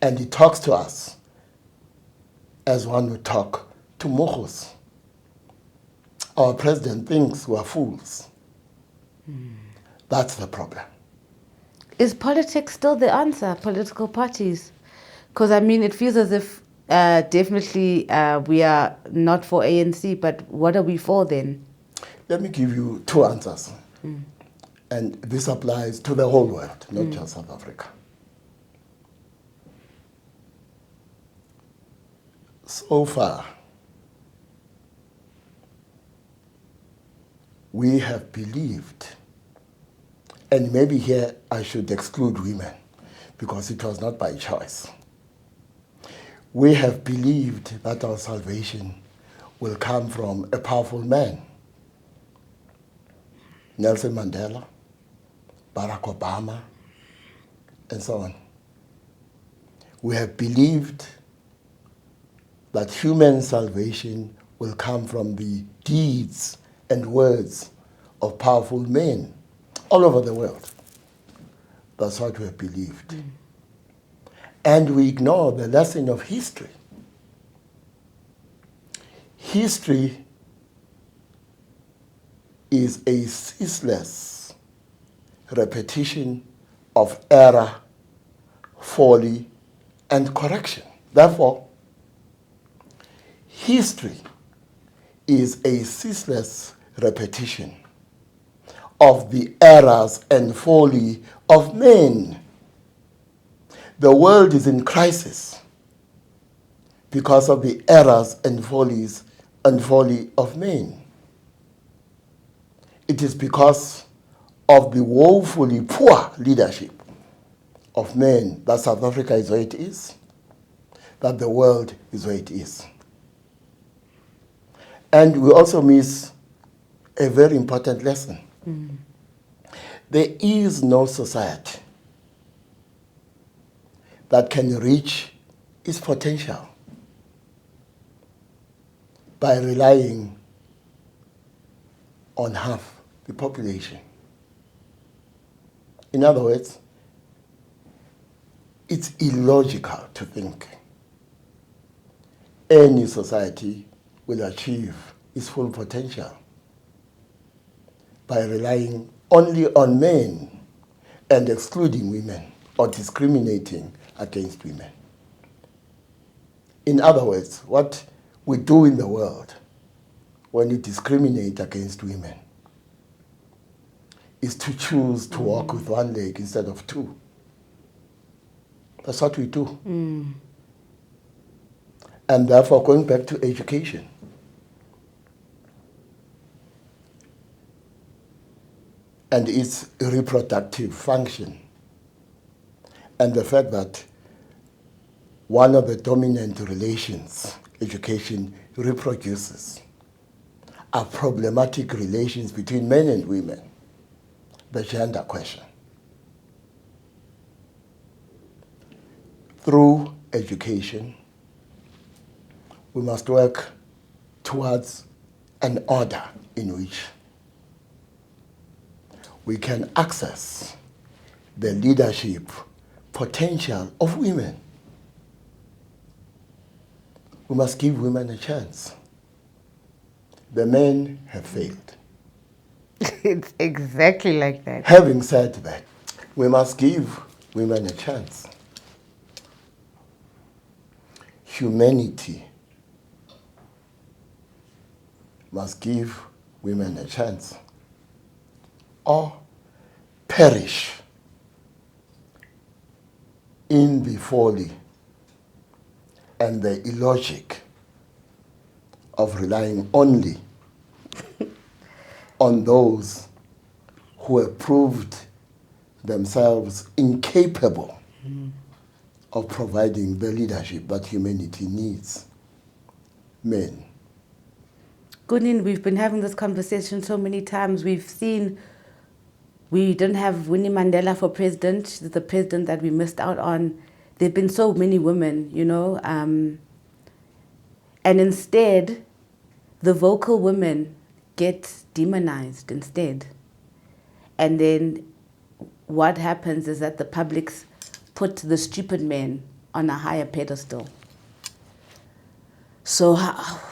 And he talks to us as one would talk to mojos. Our president thinks we're fools. That's the problem. Is politics still the answer, political parties? Because, I mean, it feels as if definitely we are not for ANC, but what are we for then? Let me give you two answers. And this applies to the whole world, not just South Africa. So far, we have believed, and maybe here I should exclude women because it was not by choice. We have believed that our salvation will come from a powerful man. Nelson Mandela, Barack Obama, and so on. We have believed that human salvation will come from the deeds and words of powerful men all over the world. That's what we have believed. And we ignore the lesson of history. History is a ceaseless repetition of error, folly, and correction. Therefore, history is a ceaseless repetition of the errors and folly of men. The world is in crisis because of the errors and folly of men. It is because of the woefully poor leadership of men that South Africa is where it is, that the world is where it is. And we also miss a very important lesson. There is no society that can reach its potential by relying on half the population. In other words, it's illogical to think any society will achieve its full potential by relying only on men and excluding women or discriminating against women. In other words, what we do in the world when we discriminate against women is to choose to walk with one leg instead of two. That's what we do. And therefore, going back to education, and its reproductive function, and the fact that one of the dominant relations education reproduces are problematic relations between men and women, the gender question. Through education, we must work towards an order in which we can access the leadership potential of women. We must give women a chance. The men have failed. It's exactly like that. Having said that, we must give women a chance. Humanity must give women a chance or perish in the folly and the illogic of relying only on those who have proved themselves incapable of providing the leadership that humanity needs. Men. Gunin, we've been having this conversation so many times. We've seen we didn't have Winnie Mandela for president, the president that we missed out on. There have been so many women, you know, and instead, the vocal women get demonized instead. And then what happens is that the publics put the stupid men on a higher pedestal. So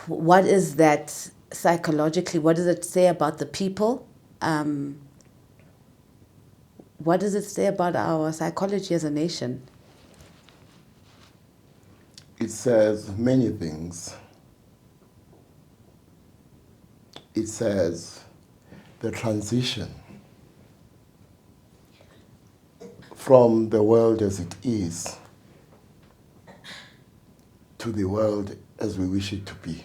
what is that psychologically? What does it say about the people? What does it say about our psychology as a nation? It says many things. It says the transition from the world as it is to the world as we wish it to be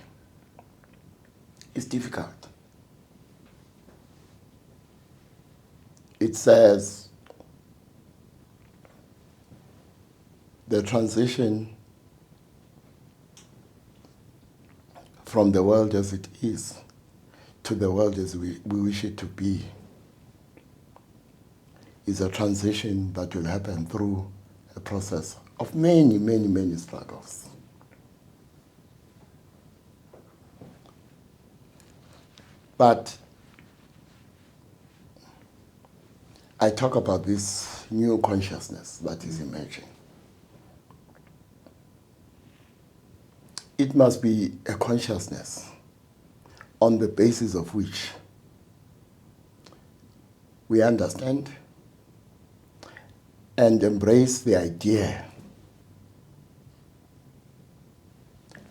is difficult. It says the transition from the world as it is to the world as we wish it to be is a transition that will happen through a process of many, many, many struggles. But I talk about this new consciousness that is emerging. It must be a consciousness on the basis of which we understand and embrace the idea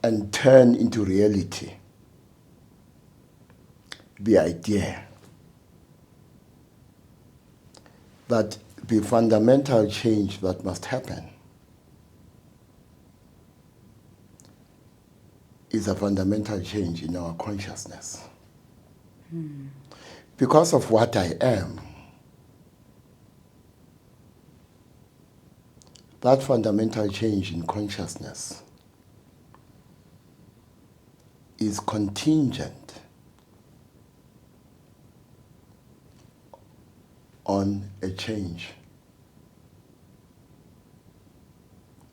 and turn into reality the idea that the fundamental change that must happen is a fundamental change in our consciousness. Because of what I am, that fundamental change in consciousness is contingent on a change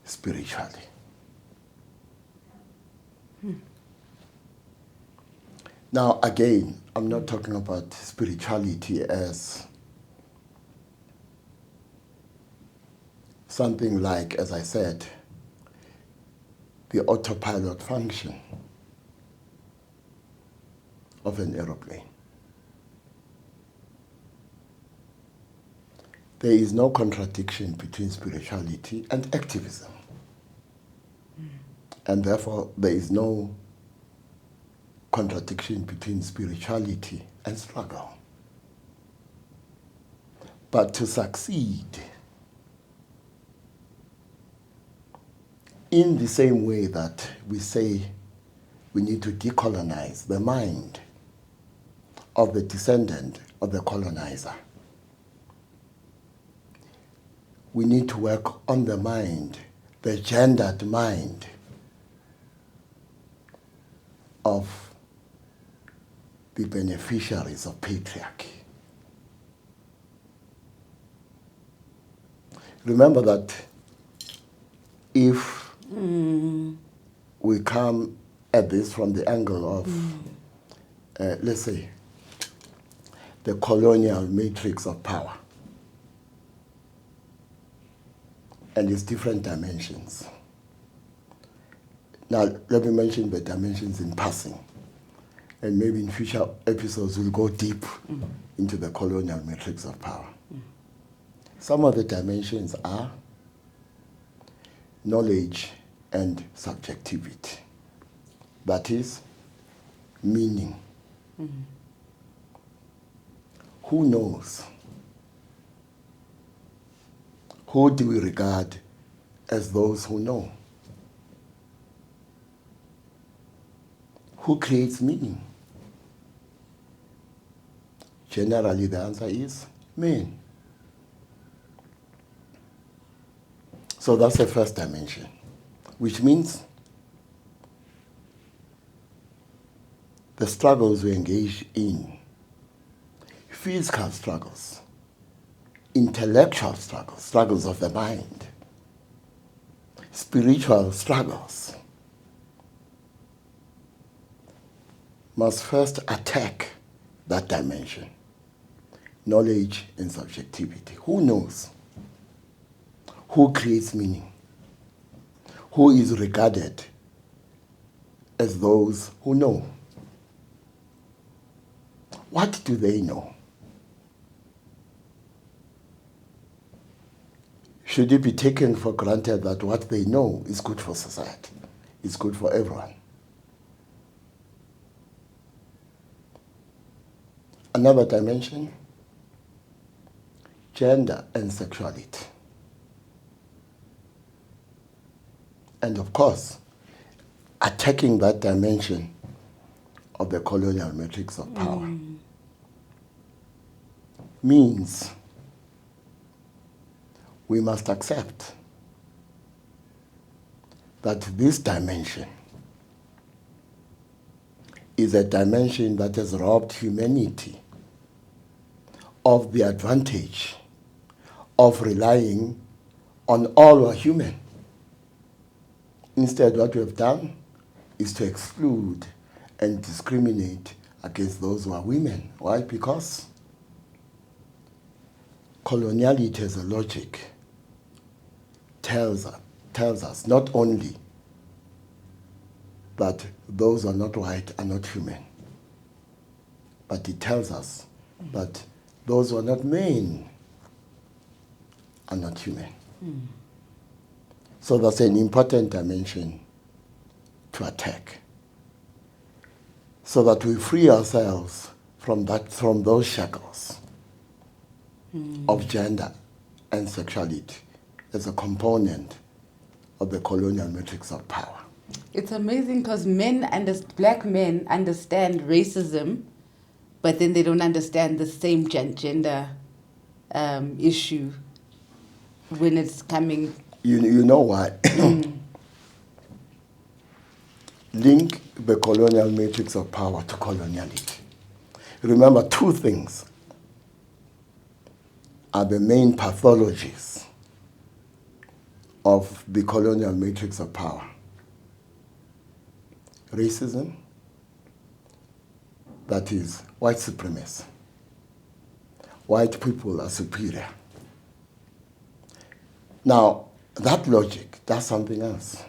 spiritually. Now, again, I'm not talking about spirituality as something like, as I said, the autopilot function of an aeroplane. There is no contradiction between spirituality and activism. And therefore, there is no contradiction between spirituality and struggle. But to succeed in the same way that we say we need to decolonize the mind of the descendant of the colonizer, we need to work on the mind, the gendered mind of the beneficiaries of patriarchy. Remember that if we come at this from the angle of, let's say, the colonial matrix of power and its different dimensions. Now, let me mention the dimensions in passing, and maybe in future episodes we'll go deep into the colonial matrix of power. Some of the dimensions are knowledge and subjectivity. That is, meaning. Who knows? Who do we regard as those who know? Who creates meaning? Generally, the answer is men. So that's the first dimension, which means the struggles we engage in, physical struggles, intellectual struggles, struggles of the mind, spiritual struggles, must first attack that dimension, knowledge and subjectivity. Who knows? Who creates meaning? Who is regarded as those who know? What do they know? Should it be taken for granted that what they know is good for society, is good for everyone? Another dimension, gender and sexuality. And of course, attacking that dimension of the colonial matrix of power means we must accept that this dimension is a dimension that has robbed humanity of the advantage of relying on all who are human. Instead, what we have done is to exclude and discriminate against those who are women. Why? Because coloniality as a logic tells us not only that those who are not white are not human, but it tells us that those who are not men are not human. So that's an important dimension to attack, so that we free ourselves from those shackles of gender and sexuality as a component of the colonial matrix of power. It's amazing because black men understand racism, but then they don't understand the same gender issue when it's coming. You know why? Link the colonial matrix of power to coloniality. Remember, two things are the main pathologies of the colonial matrix of power: racism, that is white supremacy. White people are superior. Now, that logic does something else.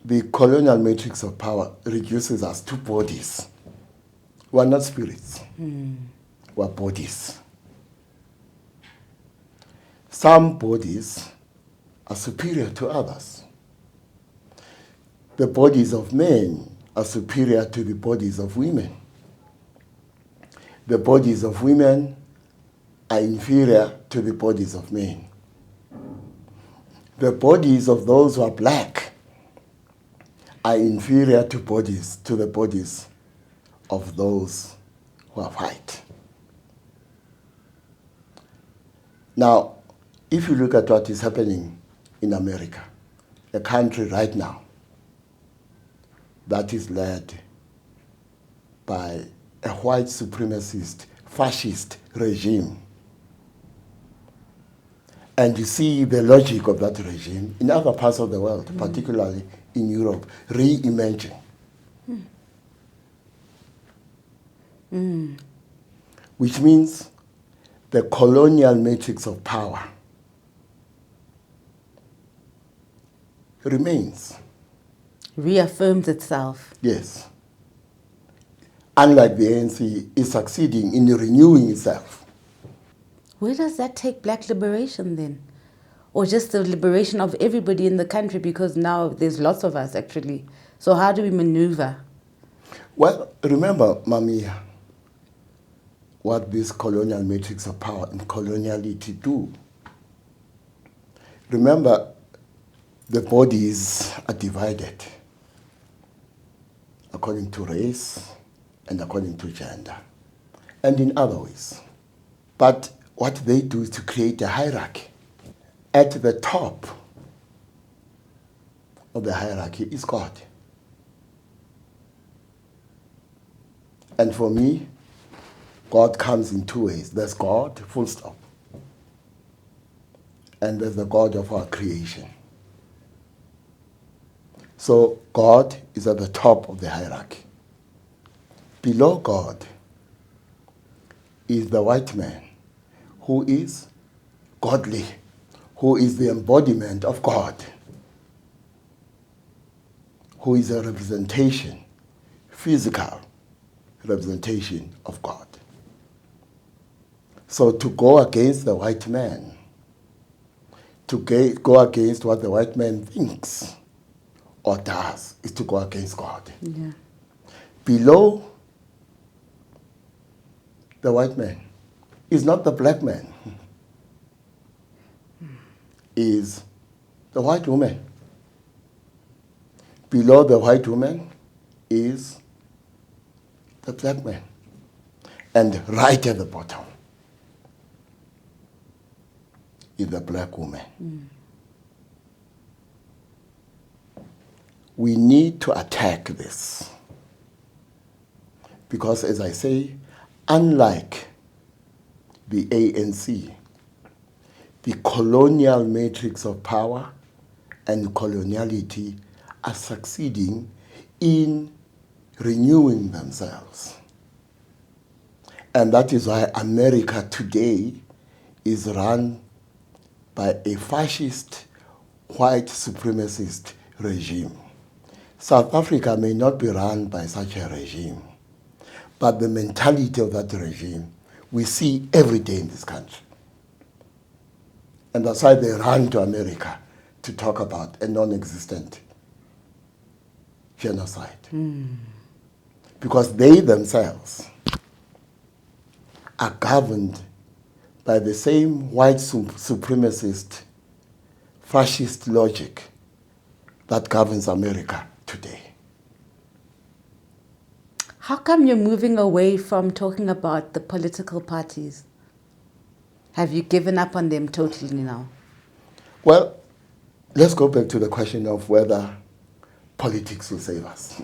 The colonial matrix of power reduces us to bodies. We are not spirits. We are bodies. Some bodies are superior to others. The bodies of men are superior to the bodies of women. The bodies of women are inferior to the bodies of men. The bodies of those who are black are inferior to the bodies of those who are white. Now, if you look at what is happening in America, a country right now that is led by a white supremacist, fascist regime, and you see the logic of that regime in other parts of the world, particularly in Europe, re-emerging. Which means the colonial matrix of power remains. Reaffirms itself. Yes. Unlike the ANC, is succeeding in renewing itself. Where does that take black liberation then? Or just the liberation of everybody in the country, because now there's lots of us actually. So how do we maneuver? Well, remember, Mamiya, what this colonial matrix of power and coloniality do. Remember, the bodies are divided according to race and according to gender, and in other ways. But what they do is to create a hierarchy. At the top of the hierarchy is God. And for me, God comes in two ways. There's God, full stop. And there's the God of our creation. So God is at the top of the hierarchy. Below God is the white man, who is godly, who is the embodiment of God, who is a representation, physical representation of God. So to go against the white man, to go against what the white man thinks or does, is to go against God. Yeah. Below the white man is not the black man, is the white woman. Below the white woman is the black man. And right at the bottom is the black woman. We need to attack this. Because, as I say, unlike the ANC, the colonial matrix of power and coloniality are succeeding in renewing themselves. And that is why America today is run by a fascist, white supremacist regime. South Africa may not be run by such a regime, but the mentality of that regime we see every day in this country. And that's why they run to America to talk about a non-existent genocide. Because they themselves are governed by the same white supremacist, fascist logic that governs America today. How come you're moving away from talking about the political parties? Have you given up on them totally now? Well, let's go back to the question of whether politics will save us.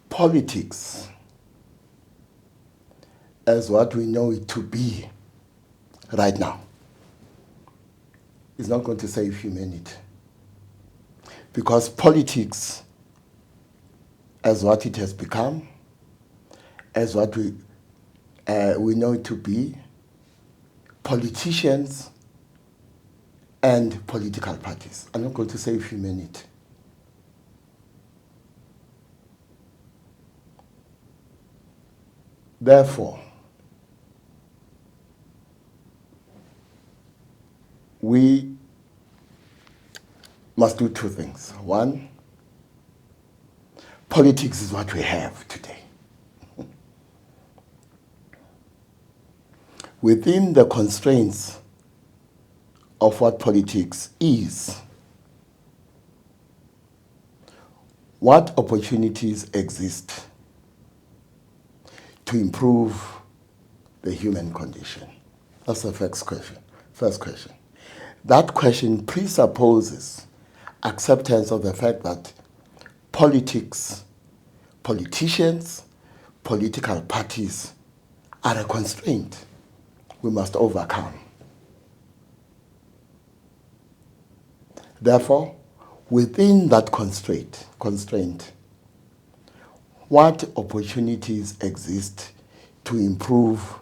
Politics, as what we know it to be right now, is not going to save humanity. Because politics, as what it has become, as what we know it to be, politicians and political parties are not going to save humanity. Therefore, we must do two things. One, politics is what we have today. Within the constraints of what politics is, what opportunities exist to improve the human condition? That's the first question. That question presupposes acceptance of the fact that politics, politicians, political parties are a constraint we must overcome. Therefore, within that constraint, what opportunities exist to improve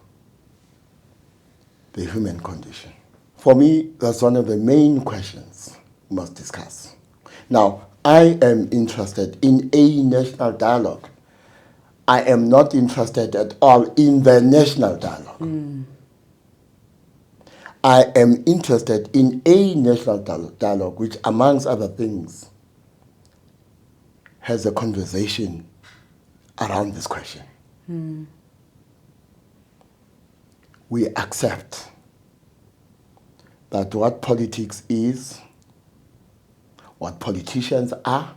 the human condition? For me, that's one of the main questions we must discuss. Now, I am interested in a national dialogue. I am not interested at all in the national dialogue. I am interested in a national dialogue which, amongst other things, has a conversation around this question. We accept that what politics is, what politicians are,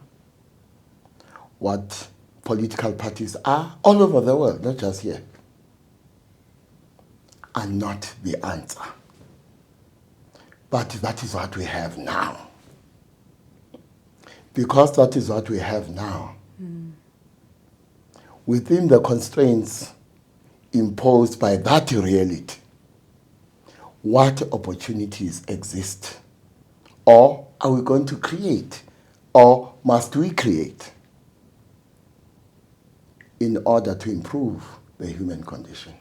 what political parties are, all over the world, not just here, are not the answer. But that is what we have now. Because that is what we have now, within the constraints imposed by that reality, what opportunities exist? Or are we going to create? Or must we create in order to improve the human condition?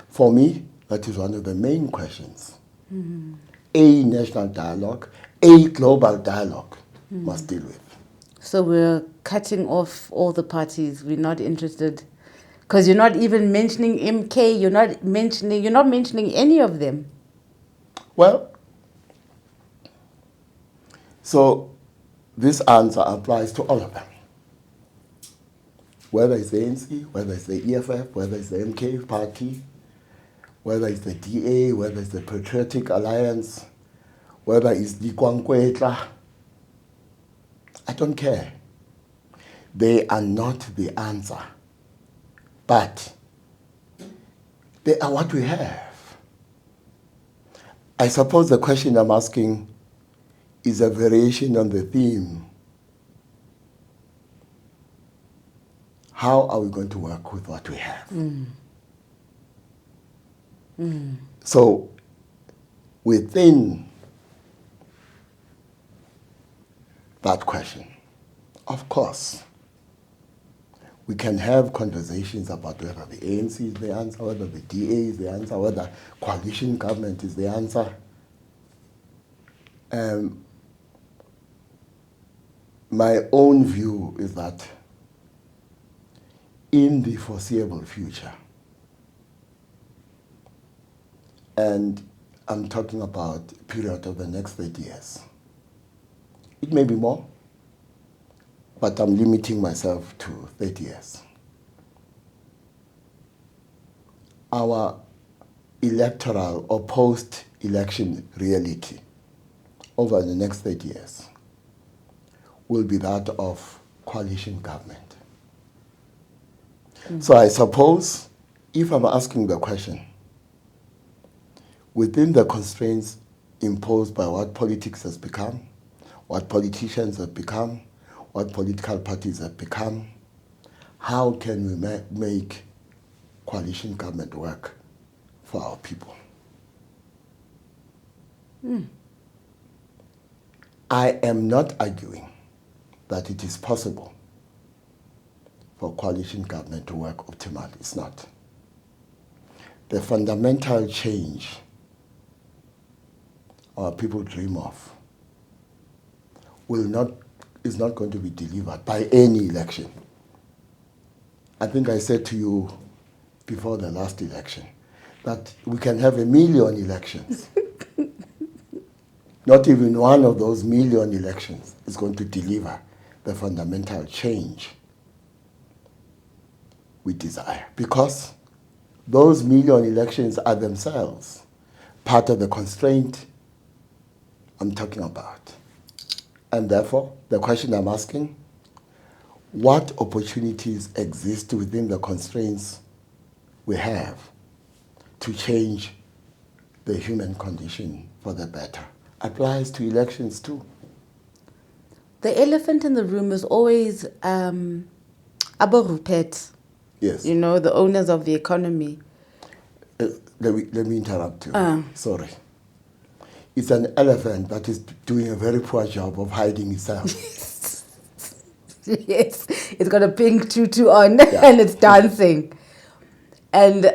For me, that is one of the main questions. A national dialogue, a global dialogue must deal with. So we're cutting off all the parties. We're not interested, because you're not even mentioning MK. You're not mentioning any of them. Well, so this answer applies to all of them. Whether it's the ANC, whether it's the EFF, whether it's the MK party, whether it's the DA, whether it's the Patriotic Alliance, whether it's the Kwankwaetla, I don't care. They are not the answer. But they are what we have. I suppose the question I'm asking is a variation on the theme. How are we going to work with what we have? So within that question, of course, We can have conversations about whether the ANC is the answer, whether the DA is the answer, whether coalition government is the answer. My own view is that in the foreseeable future, and I'm talking about a period of the next 30 years, it may be more, but I'm limiting myself to 30 years. Our electoral or post-election reality over the next 30 years will be that of coalition government. So I suppose if I'm asking the question, within the constraints imposed by what politics has become, what politicians have become, what political parties have become, how can we make coalition government work for our people? I am not arguing that it is possible for coalition government to work optimally. It's not. The fundamental change our people dream of is not going to be delivered by any election. I think I said to you before the last election that we can have 1 million elections. Not even one of those 1 million elections is going to deliver the fundamental change we desire, because those 1 million elections are themselves part of the constraint I'm talking about. And therefore, the question I'm asking, what opportunities exist within the constraints we have to change the human condition for the better? Applies to elections too. The elephant in the room is always Rupert. Yes. You know, the owners of the economy. Let me interrupt you. Sorry. It's an elephant that is doing a very poor job of hiding itself. Yes, it's got a pink tutu on and it's dancing. And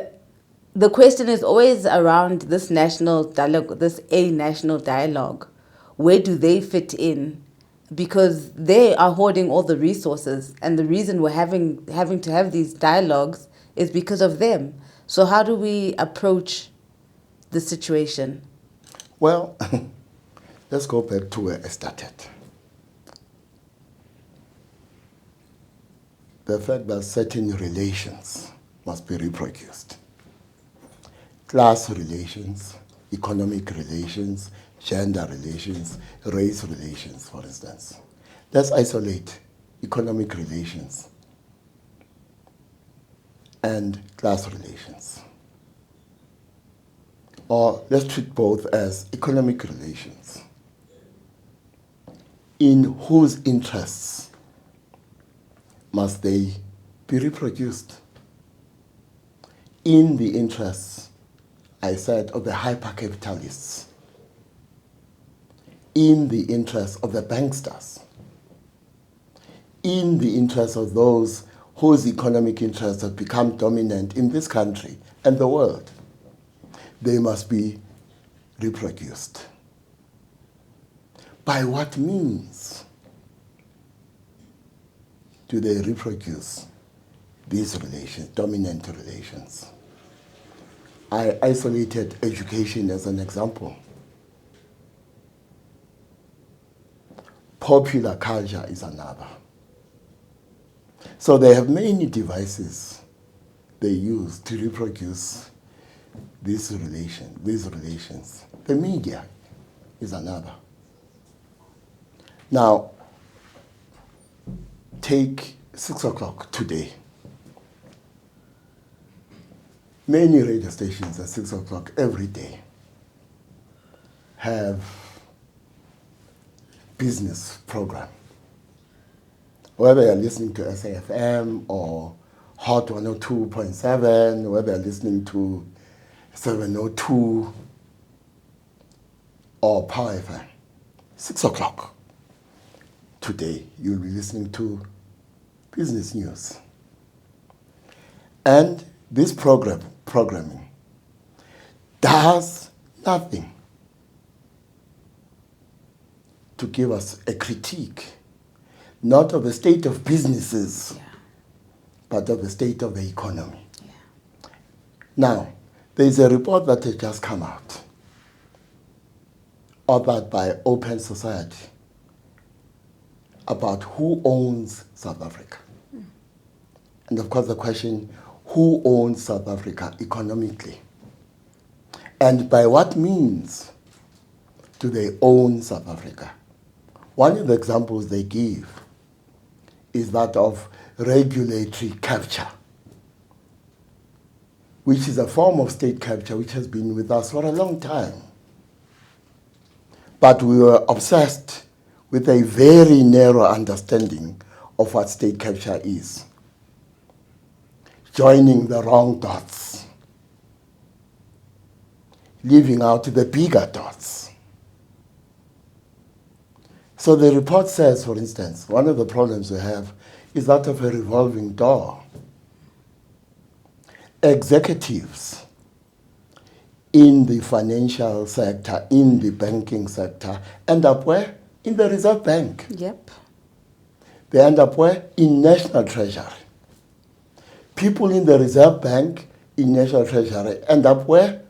the question is always around this national dialogue, this national dialogue. Where do they fit in? Because they are hoarding all the resources, and the reason we're having to have these dialogues is because of them. So how do we approach the situation? Well, let's go back to where I started. The fact that certain relations must be reproduced. Class relations, economic relations, gender relations, race relations, for instance. Let's isolate economic relations and class relations. Or let's treat both as economic relations. In whose interests must they be reproduced? In the interests, I said, of the hyper-capitalists. In the interests of the banksters. In the interests of those whose economic interests have become dominant in this country and the world. They must be reproduced. By what means do they reproduce these relations, dominant relations? I isolated education as an example. Popular culture is another. So they have many devices they use to reproduce these relations. The media is another. Now, take 6 o'clock today. Many radio stations at 6 o'clock every day have business program. Whether you're listening to SAFM or Hot 102.7, whether you're listening to 702 or Power FM, 6 o'clock today, you'll be listening to business news. And this programming does nothing to give us a critique, not of the state of businesses, but of the state of the economy. Yeah. Now, there is a report that has just come out, authored by Open Society, about who owns South Africa. And of course the question, who owns South Africa economically? And by what means do they own South Africa? One of the examples they give is that of regulatory capture, which is a form of state capture which has been with us for a long time. But we were obsessed with a very narrow understanding of what state capture is, joining the wrong dots, leaving out the bigger dots. So the report says, for instance, one of the problems we have is that of a revolving door. Executives in the financial sector, in the banking sector, end up where? In the Reserve Bank. Yep. They end up where? In National Treasury. People in the Reserve Bank, in National Treasury, end up where?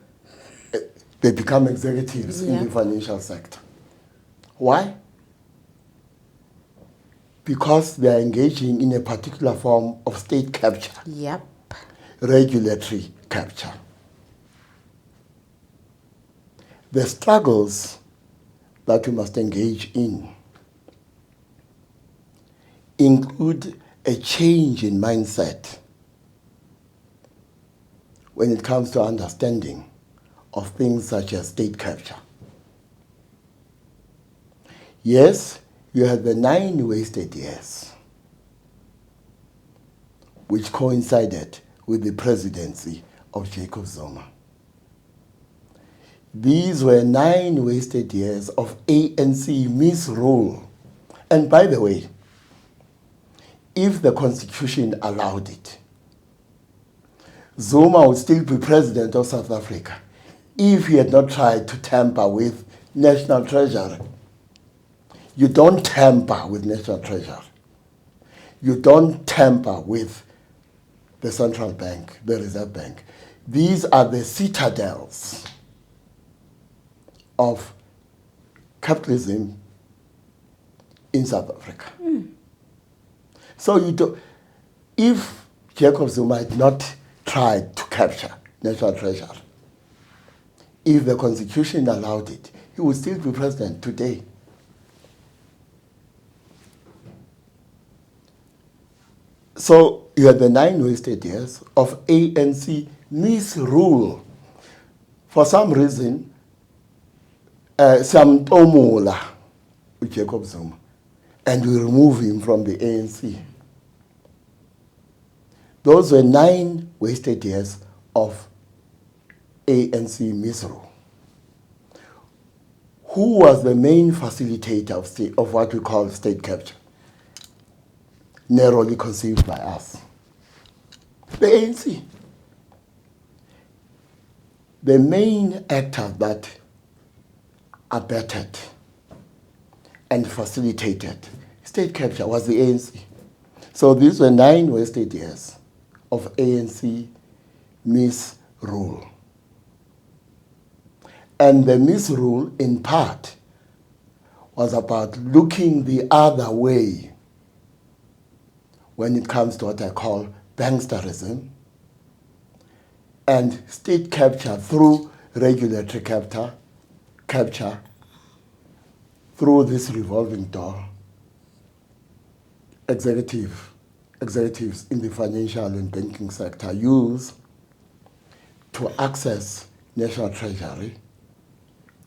They become executives in the financial sector. Why? Because they are engaging in a particular form of state capture. Yep. Regulatory capture. The struggles that we must engage in include a change in mindset when it comes to understanding of things such as state capture. Yes, you had the 9 wasted years, which coincided with the presidency of Jacob Zuma. These were 9 wasted years of ANC misrule. And by the way, if the Constitution allowed it, Zuma would still be president of South Africa if he had not tried to tamper with National Treasury. You don't tamper with National Treasury. You don't tamper with the Central Bank, the Reserve Bank. These are the citadels of capitalism in South Africa. So if Jacob Zuma had not tried to capture National Treasury, if the Constitution allowed it, he would still be president today. So you had the 9 wasted years of ANC misrule. For some reason, some tomula with Jacob Zuma, and we remove him from the ANC. Those were 9 wasted years of ANC misrule. Who was the main facilitator of what we call state capture? Narrowly conceived by us. The ANC. The main actor that abetted and facilitated state capture was the ANC. So these were 9 wasted years of ANC misrule. And the misrule, in part, was about looking the other way when it comes to what I call banksterism and state capture through regulatory capture through this revolving door. Executives in the financial and banking sector use to access National Treasury,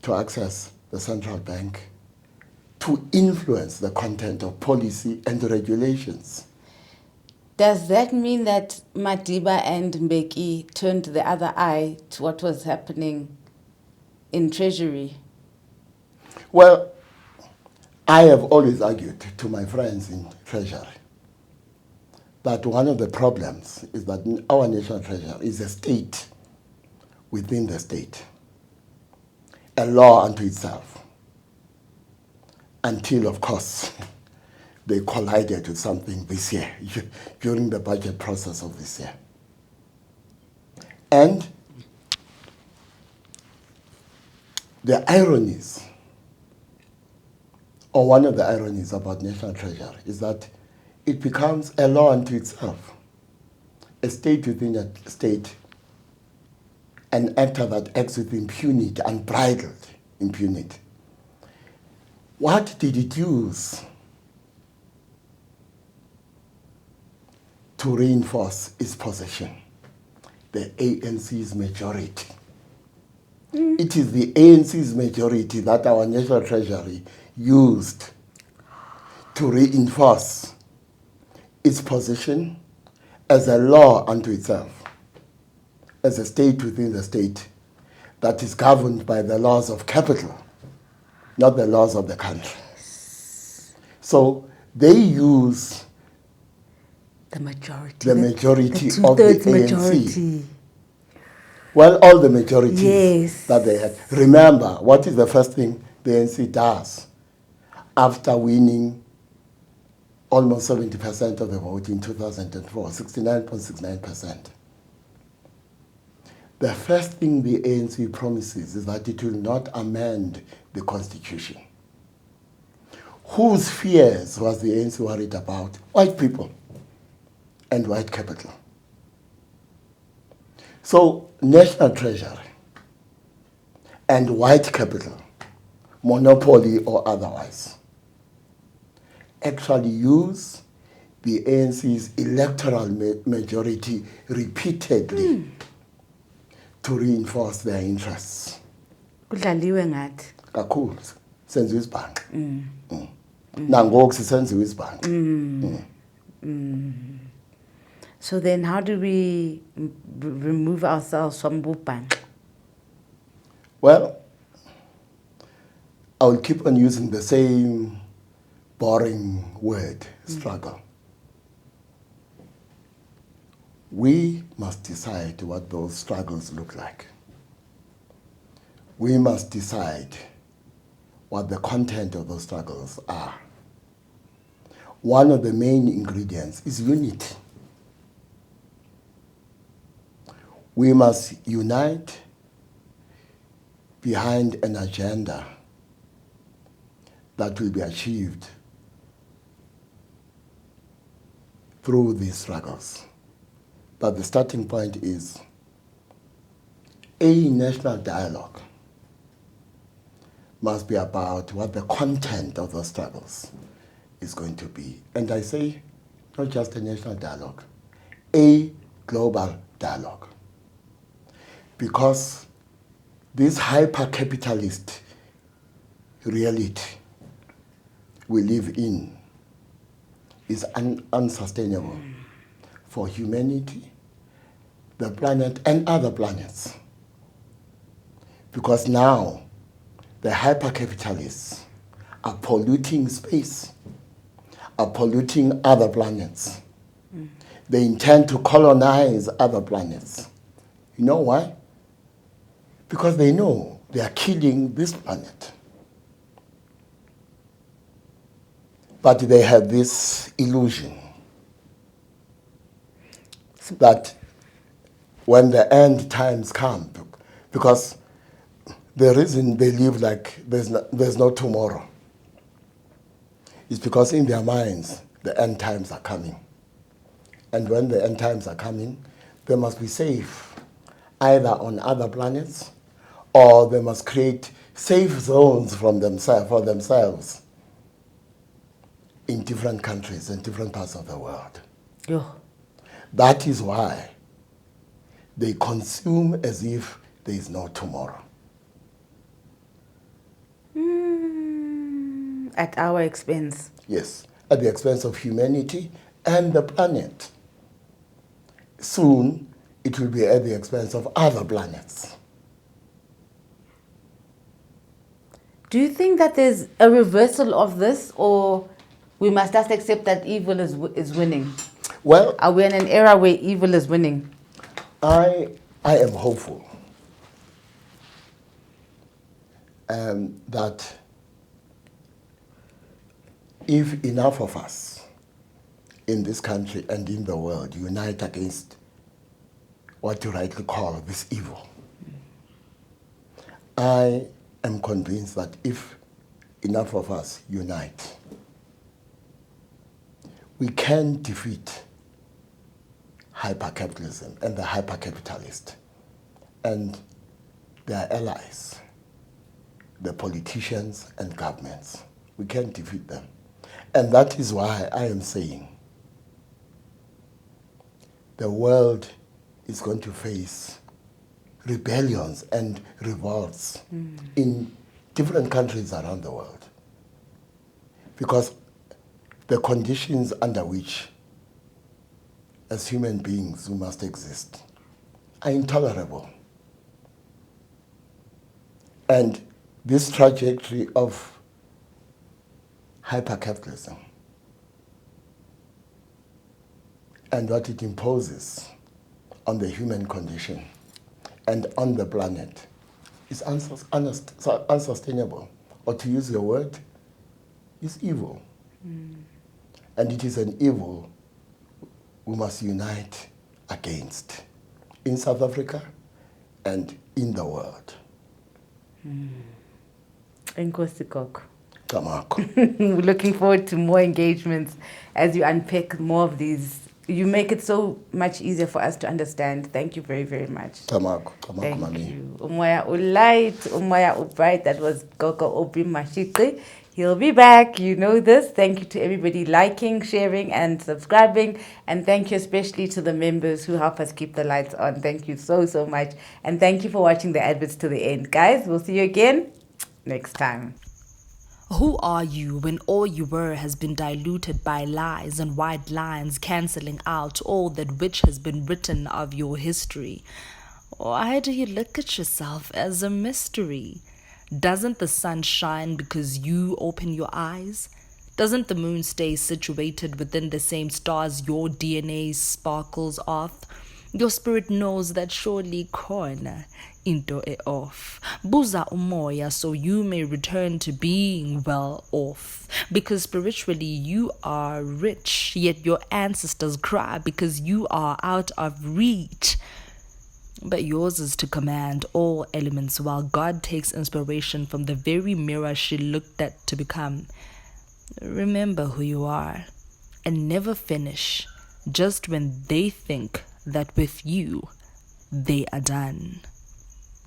to access the central bank, to influence the content of policy and regulations. Does that mean that Madiba and Mbeki turned the other eye to what was happening in Treasury? Well, I have always argued to my friends in Treasury that one of the problems is that our national treasure is a state within the state, a law unto itself, until, of course, they collided with something this year, during the budget process of this year. And the ironies, or one of the ironies about national treasure, is that it becomes a law unto itself, a state within a state, an actor that acts with impunity, unbridled impunity. What did it use to reinforce its position? The ANC's majority. It is the ANC's majority that our national treasury used to reinforce its position as a law unto itself, as a state within the state that is governed by the laws of capital, not the laws of the country. So they use the majority of the two-thirds ANC. Majority. Well, all the majorities Yes. that they had. Remember, what is the first thing the ANC does after winning almost 70% of the vote in 2004, 69.69%? The first thing the ANC promises is that it will not amend the constitution. Whose fears was the ANC worried about? White people and white capital. So national treasury and white capital, monopoly or otherwise, actually use the ANC's electoral majority repeatedly to reinforce their interests. Kudlaliwe ngathi. Kakhulu senziwe isibhanqa. Nangoku sisenziwe isibhanqa. So then how do we remove ourselves from Bupan? Well, I will keep on using the same boring word, struggle. We must decide what those struggles look like. We must decide what the content of those struggles are. One of the main ingredients is unity. We must unite behind an agenda that will be achieved through these struggles. But the starting point is a national dialogue must be about what the content of those struggles is going to be. And I say, not just a national dialogue, a global dialogue. Because this hyper-capitalist reality we live in is unsustainable for humanity, the planet, and other planets. Because now the hyper-capitalists are polluting space, are polluting other planets. They intend to colonize other planets. You know why? Because they know they are killing this planet. But they have this illusion that when the end times come, because the reason they live like there's no tomorrow is because in their minds the end times are coming. And when the end times are coming, they must be safe, either on other planets, or they must create safe zones for themselves in different countries and different parts of the world. Yeah. That is why they consume as if there is no tomorrow. At our expense. Yes, at the expense of humanity and the planet. Soon, it will be at the expense of other planets. Do you think that there's a reversal of this, or we must just accept that evil is winning? Well, Are we in an era where evil is winning? I am hopeful that if enough of us in this country and in the world unite against what you rightly call this evil, I am convinced that if enough of us unite, we can defeat hyper-capitalism and the hyper-capitalist and their allies, the politicians and governments. We can defeat them. And that is why I am saying the world is going to face rebellions and revolts in different countries around the world. Because the conditions under which, as human beings, we must exist are intolerable. And this trajectory of hyper-capitalism and what it imposes on the human condition and on the planet is unsustainable. Or to use your word, is evil. And it is an evil we must unite against in South Africa and in the world. Enkosi Gogo. Tamako. We're looking forward to more engagements as you unpack more of these. You make it so much easier for us to understand. Thank you very, very much. Tamako. Thank Mami. you. MOYA Ulight, MOYA Ubright. That was Gogo Aubrey Matshiqi. He'll be back. You know this. Thank you to everybody liking, sharing, and subscribing. And thank you especially to the members who help us keep the lights on. Thank you so, so much. And thank you for watching the adverts to the end. Guys, we'll see you again next time. Who are you when all you were has been diluted by lies and white lines cancelling out all that which has been written of your history? Why do you look at yourself as a mystery? Doesn't the sun shine because you open your eyes? Doesn't the moon stay situated within the same stars your DNA sparkles off? Your spirit knows that surely corner into e off. Buza umoya so you may return to being well off. Because spiritually you are rich, yet your ancestors cry because you are out of reach. But yours is to command all elements while God takes inspiration from the very mirror she looked at to become. Remember who you are and never finish just when they think that with you they are done.